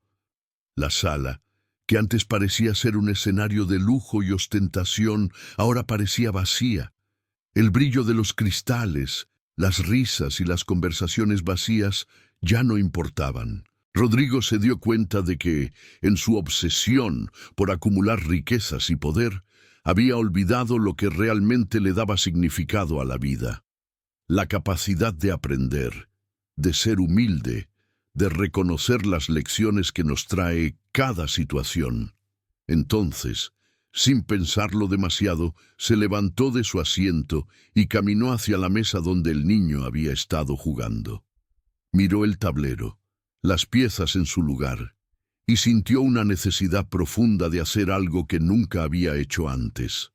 La sala, que antes parecía ser un escenario de lujo y ostentación, ahora parecía vacía. El brillo de los cristales, las risas y las conversaciones vacías ya no importaban. Rodrigo se dio cuenta de que, en su obsesión por acumular riquezas y poder, había olvidado lo que realmente le daba significado a la vida: la capacidad de aprender, de ser humilde, de reconocer las lecciones que nos trae cada situación. Entonces, sin pensarlo demasiado, se levantó de su asiento y caminó hacia la mesa donde el niño había estado jugando. Miró el tablero, las piezas en su lugar, y sintió una necesidad profunda de hacer algo que nunca había hecho antes: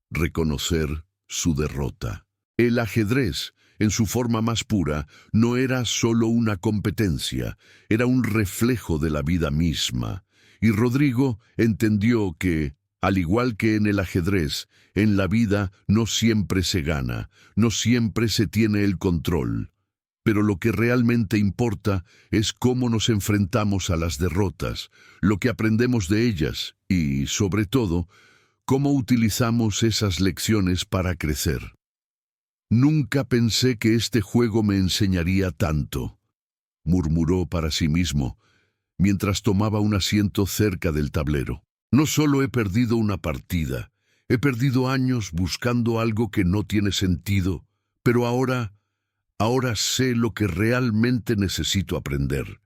reconocer su derrota. El ajedrez, en su forma más pura, no era solo una competencia, era un reflejo de la vida misma, y Rodrigo entendió que, al igual que en el ajedrez, en la vida no siempre se gana, no siempre se tiene el control. Pero lo que realmente importa es cómo nos enfrentamos a las derrotas, lo que aprendemos de ellas y, sobre todo, cómo utilizamos esas lecciones para crecer. «Nunca pensé que este juego me enseñaría tanto», murmuró para sí mismo, mientras tomaba un asiento cerca del tablero. «No solo he perdido una partida, he perdido años buscando algo que no tiene sentido, pero ahora sé lo que realmente necesito aprender».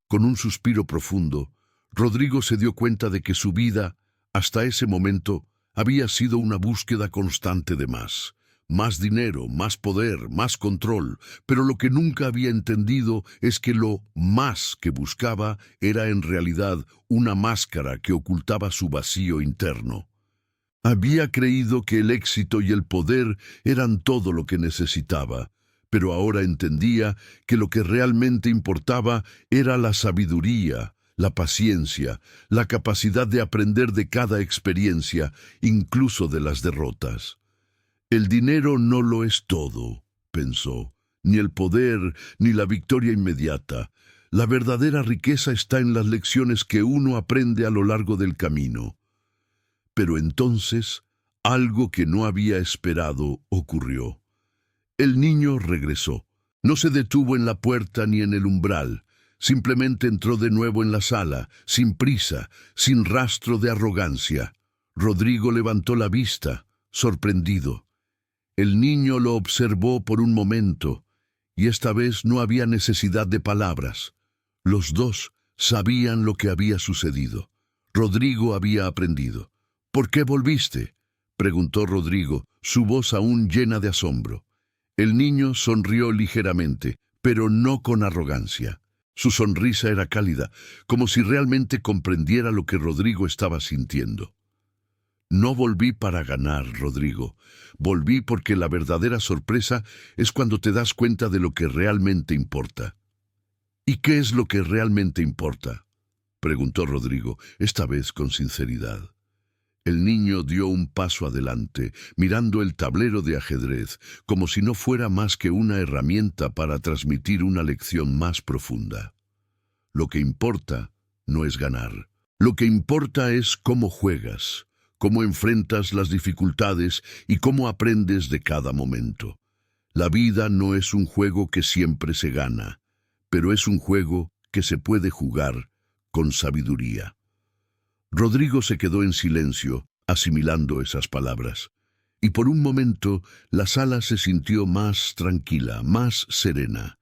Con un suspiro profundo, Rodrigo se dio cuenta de que su vida, hasta ese momento, había sido una búsqueda constante de más. Más dinero, más poder, más control, pero lo que nunca había entendido es que lo más que buscaba era en realidad una máscara que ocultaba su vacío interno. Había creído que el éxito y el poder eran todo lo que necesitaba, pero ahora entendía que lo que realmente importaba era la sabiduría, la paciencia, la capacidad de aprender de cada experiencia, incluso de las derrotas. «El dinero no lo es todo», pensó, «ni el poder, ni la victoria inmediata. La verdadera riqueza está en las lecciones que uno aprende a lo largo del camino». Pero entonces, algo que no había esperado ocurrió. El niño regresó. No se detuvo en la puerta ni en el umbral. Simplemente entró de nuevo en la sala, sin prisa, sin rastro de arrogancia. Rodrigo levantó la vista, sorprendido. El niño lo observó por un momento, y esta vez no había necesidad de palabras. Los dos sabían lo que había sucedido. Rodrigo había aprendido. «¿Por qué volviste?», preguntó Rodrigo, su voz aún llena de asombro. El niño sonrió ligeramente, pero no con arrogancia. Su sonrisa era cálida, como si realmente comprendiera lo que Rodrigo estaba sintiendo. «No volví para ganar, Rodrigo. Volví porque la verdadera sorpresa es cuando te das cuenta de lo que realmente importa». «¿Y qué es lo que realmente importa?», preguntó Rodrigo, esta vez con sinceridad. El niño dio un paso adelante, mirando el tablero de ajedrez, como si no fuera más que una herramienta para transmitir una lección más profunda. «Lo que importa no es ganar. Lo que importa es cómo juegas, cómo enfrentas las dificultades y cómo aprendes de cada momento. La vida no es un juego que siempre se gana, pero es un juego que se puede jugar con sabiduría». Rodrigo se quedó en silencio, asimilando esas palabras, y por un momento la sala se sintió más tranquila, más serena.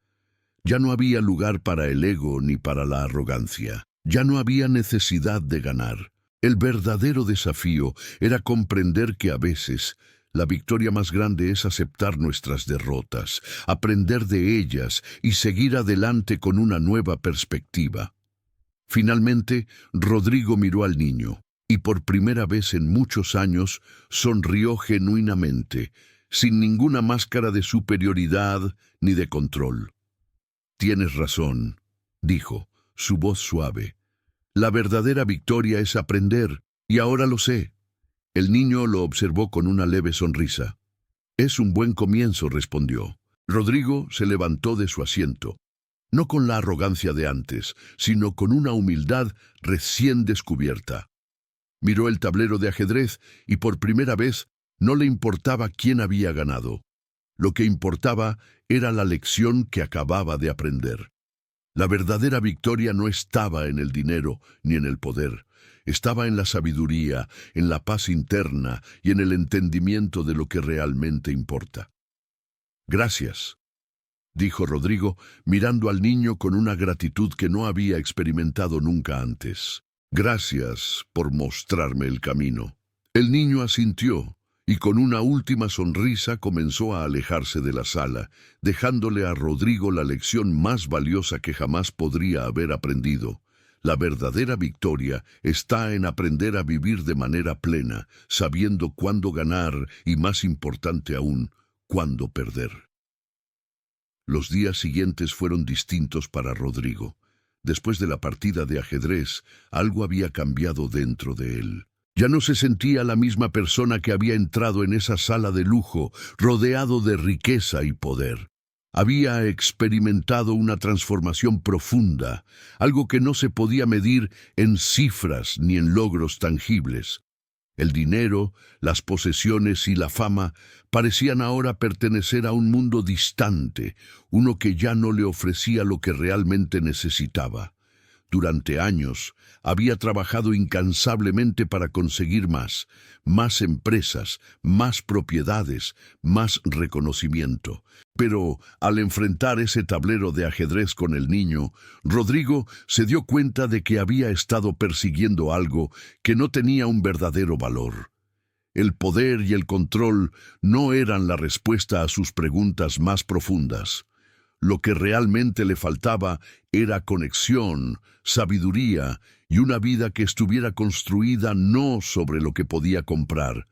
Ya no había lugar para el ego ni para la arrogancia. Ya no había necesidad de ganar. El verdadero desafío era comprender que a veces la victoria más grande es aceptar nuestras derrotas, aprender de ellas y seguir adelante con una nueva perspectiva. Finalmente, Rodrigo miró al niño y por primera vez en muchos años sonrió genuinamente, sin ninguna máscara de superioridad ni de control. «Tienes razón», dijo, su voz suave. «La verdadera victoria es aprender, y ahora lo sé». El niño lo observó con una leve sonrisa. «Es un buen comienzo», respondió. Rodrigo se levantó de su asiento, no con la arrogancia de antes, sino con una humildad recién descubierta. Miró el tablero de ajedrez y por primera vez no le importaba quién había ganado. Lo que importaba era la lección que acababa de aprender. La verdadera victoria no estaba en el dinero ni en el poder. Estaba en la sabiduría, en la paz interna y en el entendimiento de lo que realmente importa. Gracias, dijo Rodrigo, mirando al niño con una gratitud que no había experimentado nunca antes. Gracias por mostrarme el camino. El niño asintió y con una última sonrisa comenzó a alejarse de la sala, dejándole a Rodrigo la lección más valiosa que jamás podría haber aprendido. La verdadera victoria está en aprender a vivir de manera plena, sabiendo cuándo ganar y, más importante aún, cuándo perder. Los días siguientes fueron distintos para Rodrigo. Después de la partida de ajedrez, algo había cambiado dentro de él. Ya no se sentía la misma persona que había entrado en esa sala de lujo, rodeado de riqueza y poder. Había experimentado una transformación profunda, algo que no se podía medir en cifras ni en logros tangibles. El dinero, las posesiones y la fama parecían ahora pertenecer a un mundo distante, uno que ya no le ofrecía lo que realmente necesitaba. Durante años había trabajado incansablemente para conseguir más empresas, más propiedades, más reconocimiento. Pero al enfrentar ese tablero de ajedrez con el niño, Rodrigo se dio cuenta de que había estado persiguiendo algo que no tenía un verdadero valor. El poder y el control no eran la respuesta a sus preguntas más profundas. Lo que realmente le faltaba era conexión, sabiduría y una vida que estuviera construida no sobre lo que podía comprar,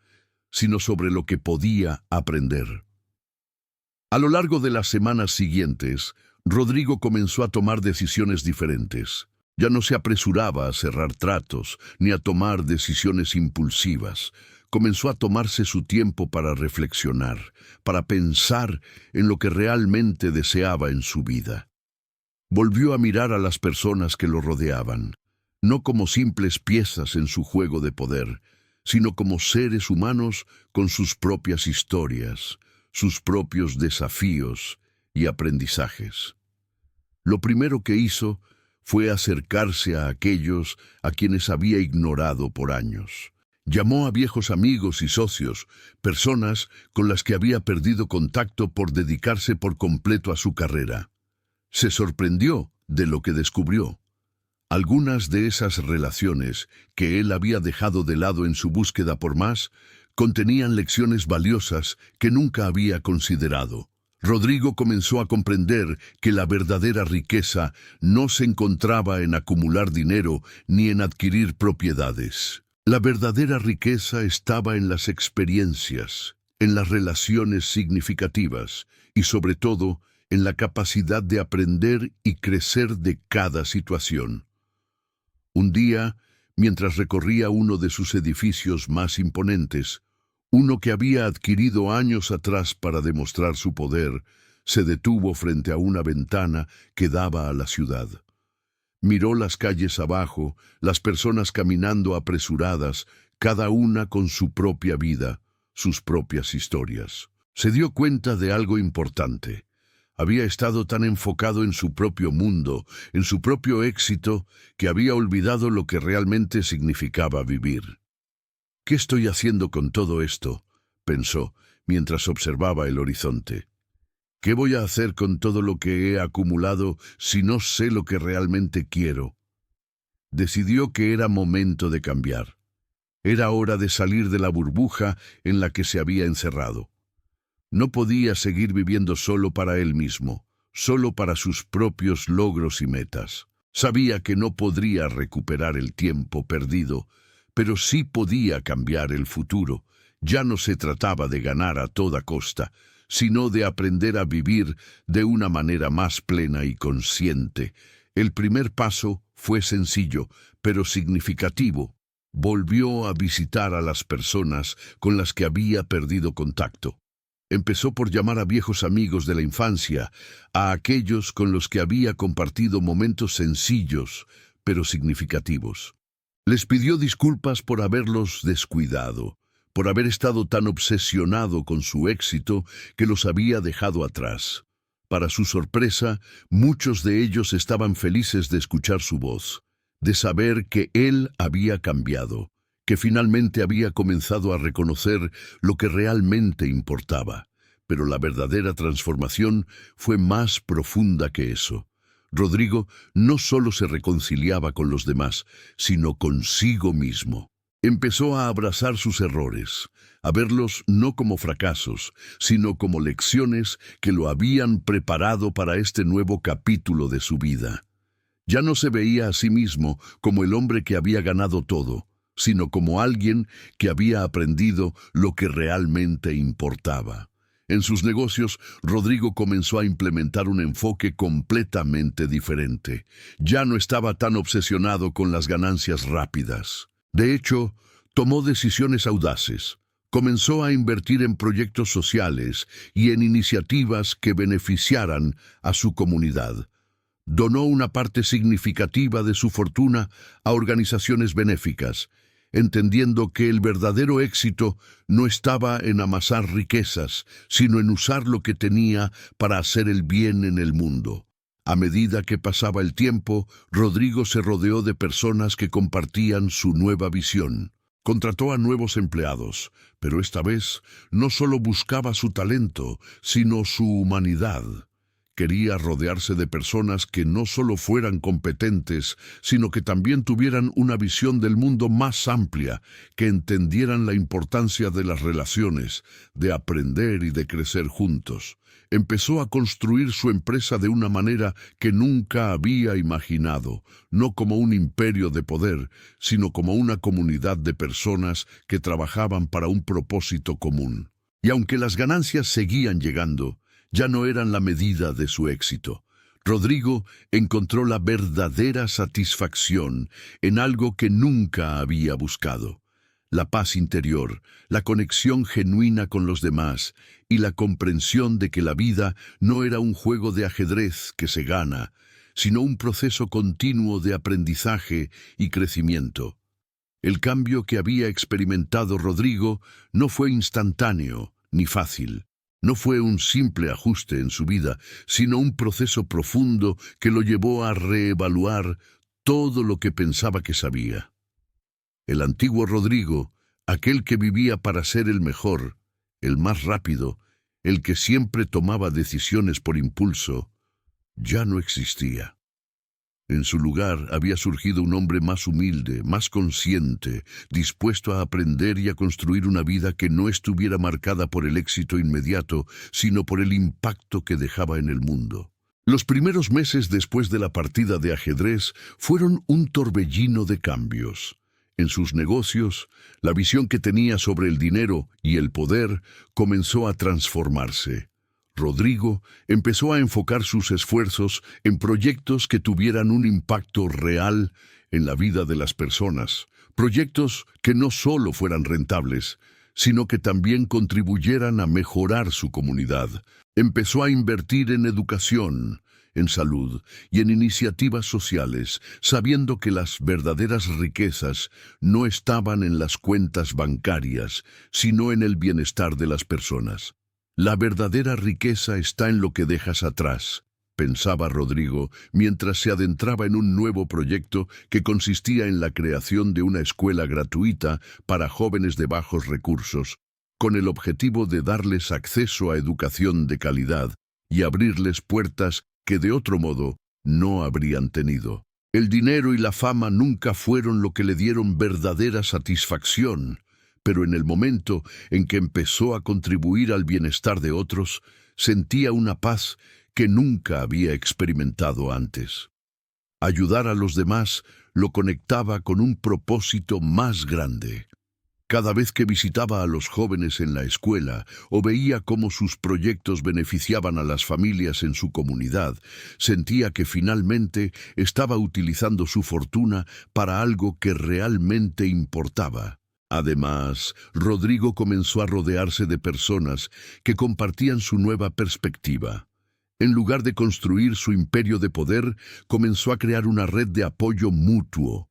sino sobre lo que podía aprender. A lo largo de las semanas siguientes, Rodrigo comenzó a tomar decisiones diferentes. Ya no se apresuraba a cerrar tratos ni a tomar decisiones impulsivas. Comenzó a tomarse su tiempo para reflexionar, para pensar en lo que realmente deseaba en su vida. Volvió a mirar a las personas que lo rodeaban, no como simples piezas en su juego de poder, sino como seres humanos con sus propias historias, sus propios desafíos y aprendizajes. Lo primero que hizo fue acercarse a aquellos a quienes había ignorado por años. Llamó a viejos amigos y socios, personas con las que había perdido contacto por dedicarse por completo a su carrera. Se sorprendió de lo que descubrió. Algunas de esas relaciones que él había dejado de lado en su búsqueda por más, contenían lecciones valiosas que nunca había considerado. Rodrigo comenzó a comprender que la verdadera riqueza no se encontraba en acumular dinero ni en adquirir propiedades. La verdadera riqueza estaba en las experiencias, en las relaciones significativas y sobre todo en la capacidad de aprender y crecer de cada situación. Un día, mientras recorría uno de sus edificios más imponentes, uno que había adquirido años atrás para demostrar su poder, se detuvo frente a una ventana que daba a la ciudad. Miró las calles abajo, las personas caminando apresuradas, cada una con su propia vida, sus propias historias. Se dio cuenta de algo importante. Había estado tan enfocado en su propio mundo, en su propio éxito, que había olvidado lo que realmente significaba vivir. ¿Qué estoy haciendo con todo esto?, pensó, mientras observaba el horizonte. ¿Qué voy a hacer con todo lo que he acumulado si no sé lo que realmente quiero? Decidió que era momento de cambiar. Era hora de salir de la burbuja en la que se había encerrado. No podía seguir viviendo solo para él mismo, solo para sus propios logros y metas. Sabía que no podría recuperar el tiempo perdido, pero sí podía cambiar el futuro. Ya no se trataba de ganar a toda costa, sino de aprender a vivir de una manera más plena y consciente. El primer paso fue sencillo, pero significativo. Volvió a visitar a las personas con las que había perdido contacto. Empezó por llamar a viejos amigos de la infancia, a aquellos con los que había compartido momentos sencillos, pero significativos. Les pidió disculpas por haberlos descuidado, por haber estado tan obsesionado con su éxito que los había dejado atrás. Para su sorpresa, muchos de ellos estaban felices de escuchar su voz, de saber que él había cambiado, que finalmente había comenzado a reconocer lo que realmente importaba. Pero la verdadera transformación fue más profunda que eso. Rodrigo no solo se reconciliaba con los demás, sino consigo mismo. Empezó a abrazar sus errores, a verlos no como fracasos, sino como lecciones que lo habían preparado para este nuevo capítulo de su vida. Ya no se veía a sí mismo como el hombre que había ganado todo, sino como alguien que había aprendido lo que realmente importaba. En sus negocios, Rodrigo comenzó a implementar un enfoque completamente diferente. Ya no estaba tan obsesionado con las ganancias rápidas. De hecho, tomó decisiones audaces. Comenzó a invertir en proyectos sociales y en iniciativas que beneficiaran a su comunidad. Donó una parte significativa de su fortuna a organizaciones benéficas, entendiendo que el verdadero éxito no estaba en amasar riquezas, sino en usar lo que tenía para hacer el bien en el mundo. A medida que pasaba el tiempo, Rodrigo se rodeó de personas que compartían su nueva visión. Contrató a nuevos empleados, pero esta vez no solo buscaba su talento, sino su humanidad. Quería rodearse de personas que no solo fueran competentes, sino que también tuvieran una visión del mundo más amplia, que entendieran la importancia de las relaciones, de aprender y de crecer juntos. Empezó a construir su empresa de una manera que nunca había imaginado, no como un imperio de poder, sino como una comunidad de personas que trabajaban para un propósito común. Y aunque las ganancias seguían llegando, ya no eran la medida de su éxito. Rodrigo encontró la verdadera satisfacción en algo que nunca había buscado: la paz interior, la conexión genuina con los demás y la comprensión de que la vida no era un juego de ajedrez que se gana, sino un proceso continuo de aprendizaje y crecimiento. El cambio que había experimentado Rodrigo no fue instantáneo ni fácil. No fue un simple ajuste en su vida, sino un proceso profundo que lo llevó a reevaluar todo lo que pensaba que sabía. El antiguo Rodrigo, aquel que vivía para ser el mejor, el más rápido, el que siempre tomaba decisiones por impulso, ya no existía. En su lugar había surgido un hombre más humilde, más consciente, dispuesto a aprender y a construir una vida que no estuviera marcada por el éxito inmediato, sino por el impacto que dejaba en el mundo. Los primeros meses después de la partida de ajedrez fueron un torbellino de cambios. En sus negocios, la visión que tenía sobre el dinero y el poder comenzó a transformarse. Rodrigo empezó a enfocar sus esfuerzos en proyectos que tuvieran un impacto real en la vida de las personas, proyectos que no solo fueran rentables, sino que también contribuyeran a mejorar su comunidad. Empezó a invertir en educación, en salud y en iniciativas sociales, sabiendo que las verdaderas riquezas no estaban en las cuentas bancarias, sino en el bienestar de las personas. La verdadera riqueza está en lo que dejas atrás, pensaba Rodrigo mientras se adentraba en un nuevo proyecto que consistía en la creación de una escuela gratuita para jóvenes de bajos recursos, con el objetivo de darles acceso a educación de calidad y abrirles puertas que de otro modo no habrían tenido. El dinero y la fama nunca fueron lo que le dieron verdadera satisfacción, pero en el momento en que empezó a contribuir al bienestar de otros, sentía una paz que nunca había experimentado antes. Ayudar a los demás lo conectaba con un propósito más grande. Cada vez que visitaba a los jóvenes en la escuela o veía cómo sus proyectos beneficiaban a las familias en su comunidad, sentía que finalmente estaba utilizando su fortuna para algo que realmente importaba. Además, Rodrigo comenzó a rodearse de personas que compartían su nueva perspectiva. En lugar de construir su imperio de poder, comenzó a crear una red de apoyo mutuo.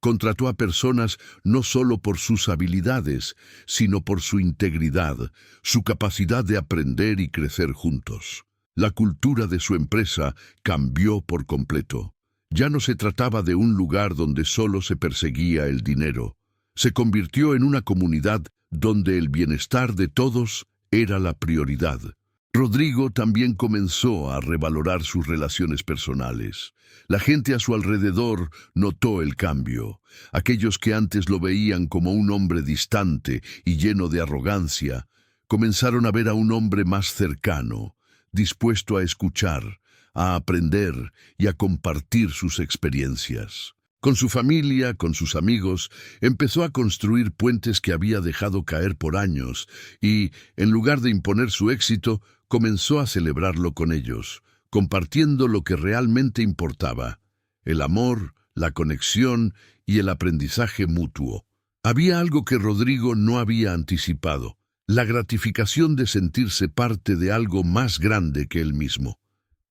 Contrató a personas no solo por sus habilidades, sino por su integridad, su capacidad de aprender y crecer juntos. La cultura de su empresa cambió por completo. Ya no se trataba de un lugar donde solo se perseguía el dinero. Se convirtió en una comunidad donde el bienestar de todos era la prioridad. Rodrigo también comenzó a revalorar sus relaciones personales. La gente a su alrededor notó el cambio. Aquellos que antes lo veían como un hombre distante y lleno de arrogancia, comenzaron a ver a un hombre más cercano, dispuesto a escuchar, a aprender y a compartir sus experiencias. Con su familia, con sus amigos, empezó a construir puentes que había dejado caer por años y, en lugar de imponer su éxito, comenzó a celebrarlo con ellos, compartiendo lo que realmente importaba: el amor, la conexión y el aprendizaje mutuo. Había algo que Rodrigo no había anticipado: la gratificación de sentirse parte de algo más grande que él mismo.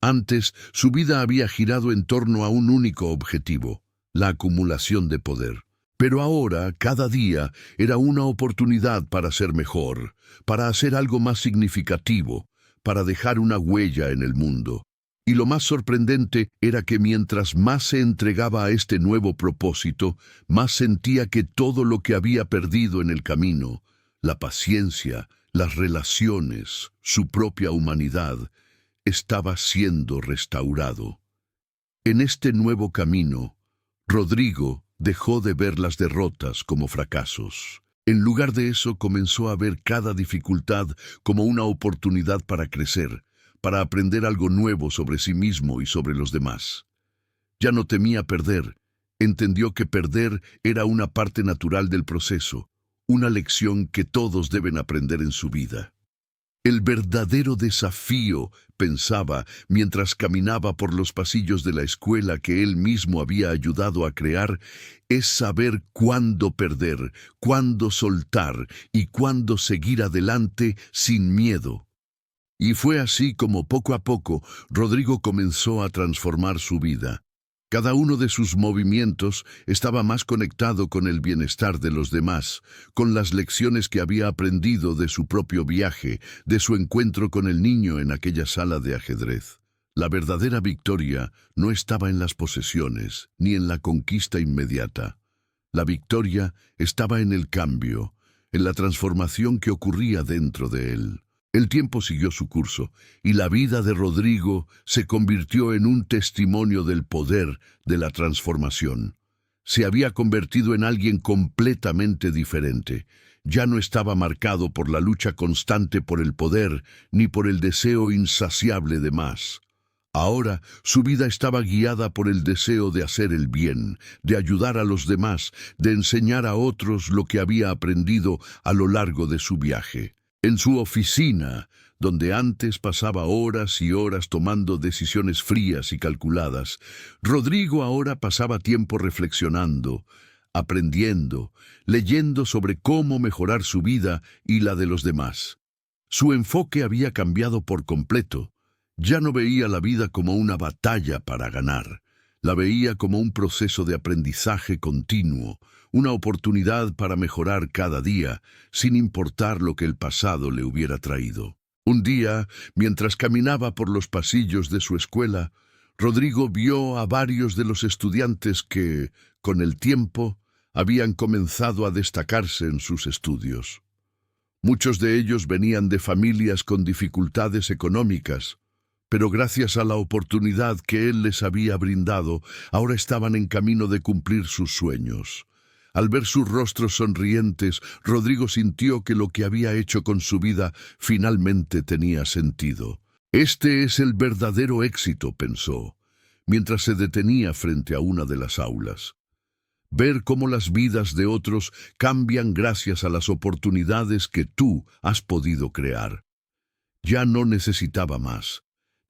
Antes, su vida había girado en torno a un único objetivo: la acumulación de poder. Pero ahora, cada día, era una oportunidad para ser mejor, para hacer algo más significativo, para dejar una huella en el mundo. Y lo más sorprendente era que mientras más se entregaba a este nuevo propósito, más sentía que todo lo que había perdido en el camino, la paciencia, las relaciones, su propia humanidad, estaba siendo restaurado. En este nuevo camino, Rodrigo dejó de ver las derrotas como fracasos. En lugar de eso, comenzó a ver cada dificultad como una oportunidad para crecer, para aprender algo nuevo sobre sí mismo y sobre los demás. Ya no temía perder. Entendió que perder era una parte natural del proceso, una lección que todos deben aprender en su vida. El verdadero desafío, pensaba mientras caminaba por los pasillos de la escuela que él mismo había ayudado a crear, es saber cuándo perder, cuándo soltar y cuándo seguir adelante sin miedo. Y fue así como poco a poco Rodrigo comenzó a transformar su vida. Cada uno de sus movimientos estaba más conectado con el bienestar de los demás, con las lecciones que había aprendido de su propio viaje, de su encuentro con el niño en aquella sala de ajedrez. La verdadera victoria no estaba en las posesiones, ni en la conquista inmediata. La victoria estaba en el cambio, en la transformación que ocurría dentro de él. El tiempo siguió su curso, y la vida de Rodrigo se convirtió en un testimonio del poder de la transformación. Se había convertido en alguien completamente diferente. Ya no estaba marcado por la lucha constante por el poder, ni por el deseo insaciable de más. Ahora su vida estaba guiada por el deseo de hacer el bien, de ayudar a los demás, de enseñar a otros lo que había aprendido a lo largo de su viaje. En su oficina, donde antes pasaba horas y horas tomando decisiones frías y calculadas, Rodrigo ahora pasaba tiempo reflexionando, aprendiendo, leyendo sobre cómo mejorar su vida y la de los demás. Su enfoque había cambiado por completo. Ya no veía la vida como una batalla para ganar. La veía como un proceso de aprendizaje continuo, una oportunidad para mejorar cada día, sin importar lo que el pasado le hubiera traído. Un día, mientras caminaba por los pasillos de su escuela, Rodrigo vio a varios de los estudiantes que, con el tiempo, habían comenzado a destacarse en sus estudios. Muchos de ellos venían de familias con dificultades económicas, pero gracias a la oportunidad que él les había brindado, ahora estaban en camino de cumplir sus sueños. Al ver sus rostros sonrientes, Rodrigo sintió que lo que había hecho con su vida finalmente tenía sentido. Este es el verdadero éxito, pensó, mientras se detenía frente a una de las aulas. Ver cómo las vidas de otros cambian gracias a las oportunidades que tú has podido crear. Ya no necesitaba más.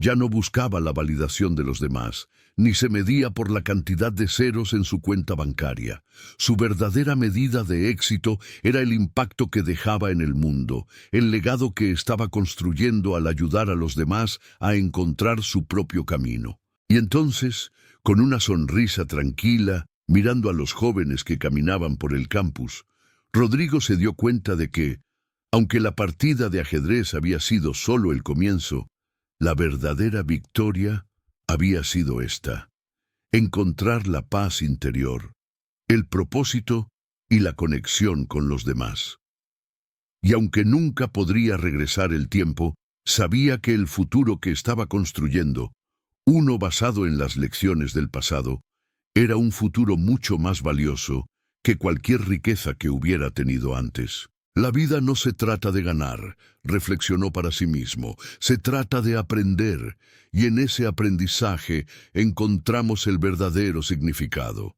Ya no buscaba la validación de los demás, ni se medía por la cantidad de ceros en su cuenta bancaria. Su verdadera medida de éxito era el impacto que dejaba en el mundo, el legado que estaba construyendo al ayudar a los demás a encontrar su propio camino. Y entonces, con una sonrisa tranquila, mirando a los jóvenes que caminaban por el campus, Rodrigo se dio cuenta de que, aunque la partida de ajedrez había sido solo el comienzo, La verdadera victoria había sido esta: encontrar la paz interior, el propósito y la conexión con los demás. Y aunque nunca podría regresar el tiempo, sabía que el futuro que estaba construyendo, uno basado en las lecciones del pasado, era un futuro mucho más valioso que cualquier riqueza que hubiera tenido antes. La vida no se trata de ganar, reflexionó para sí mismo, se trata de aprender, y en ese aprendizaje encontramos el verdadero significado.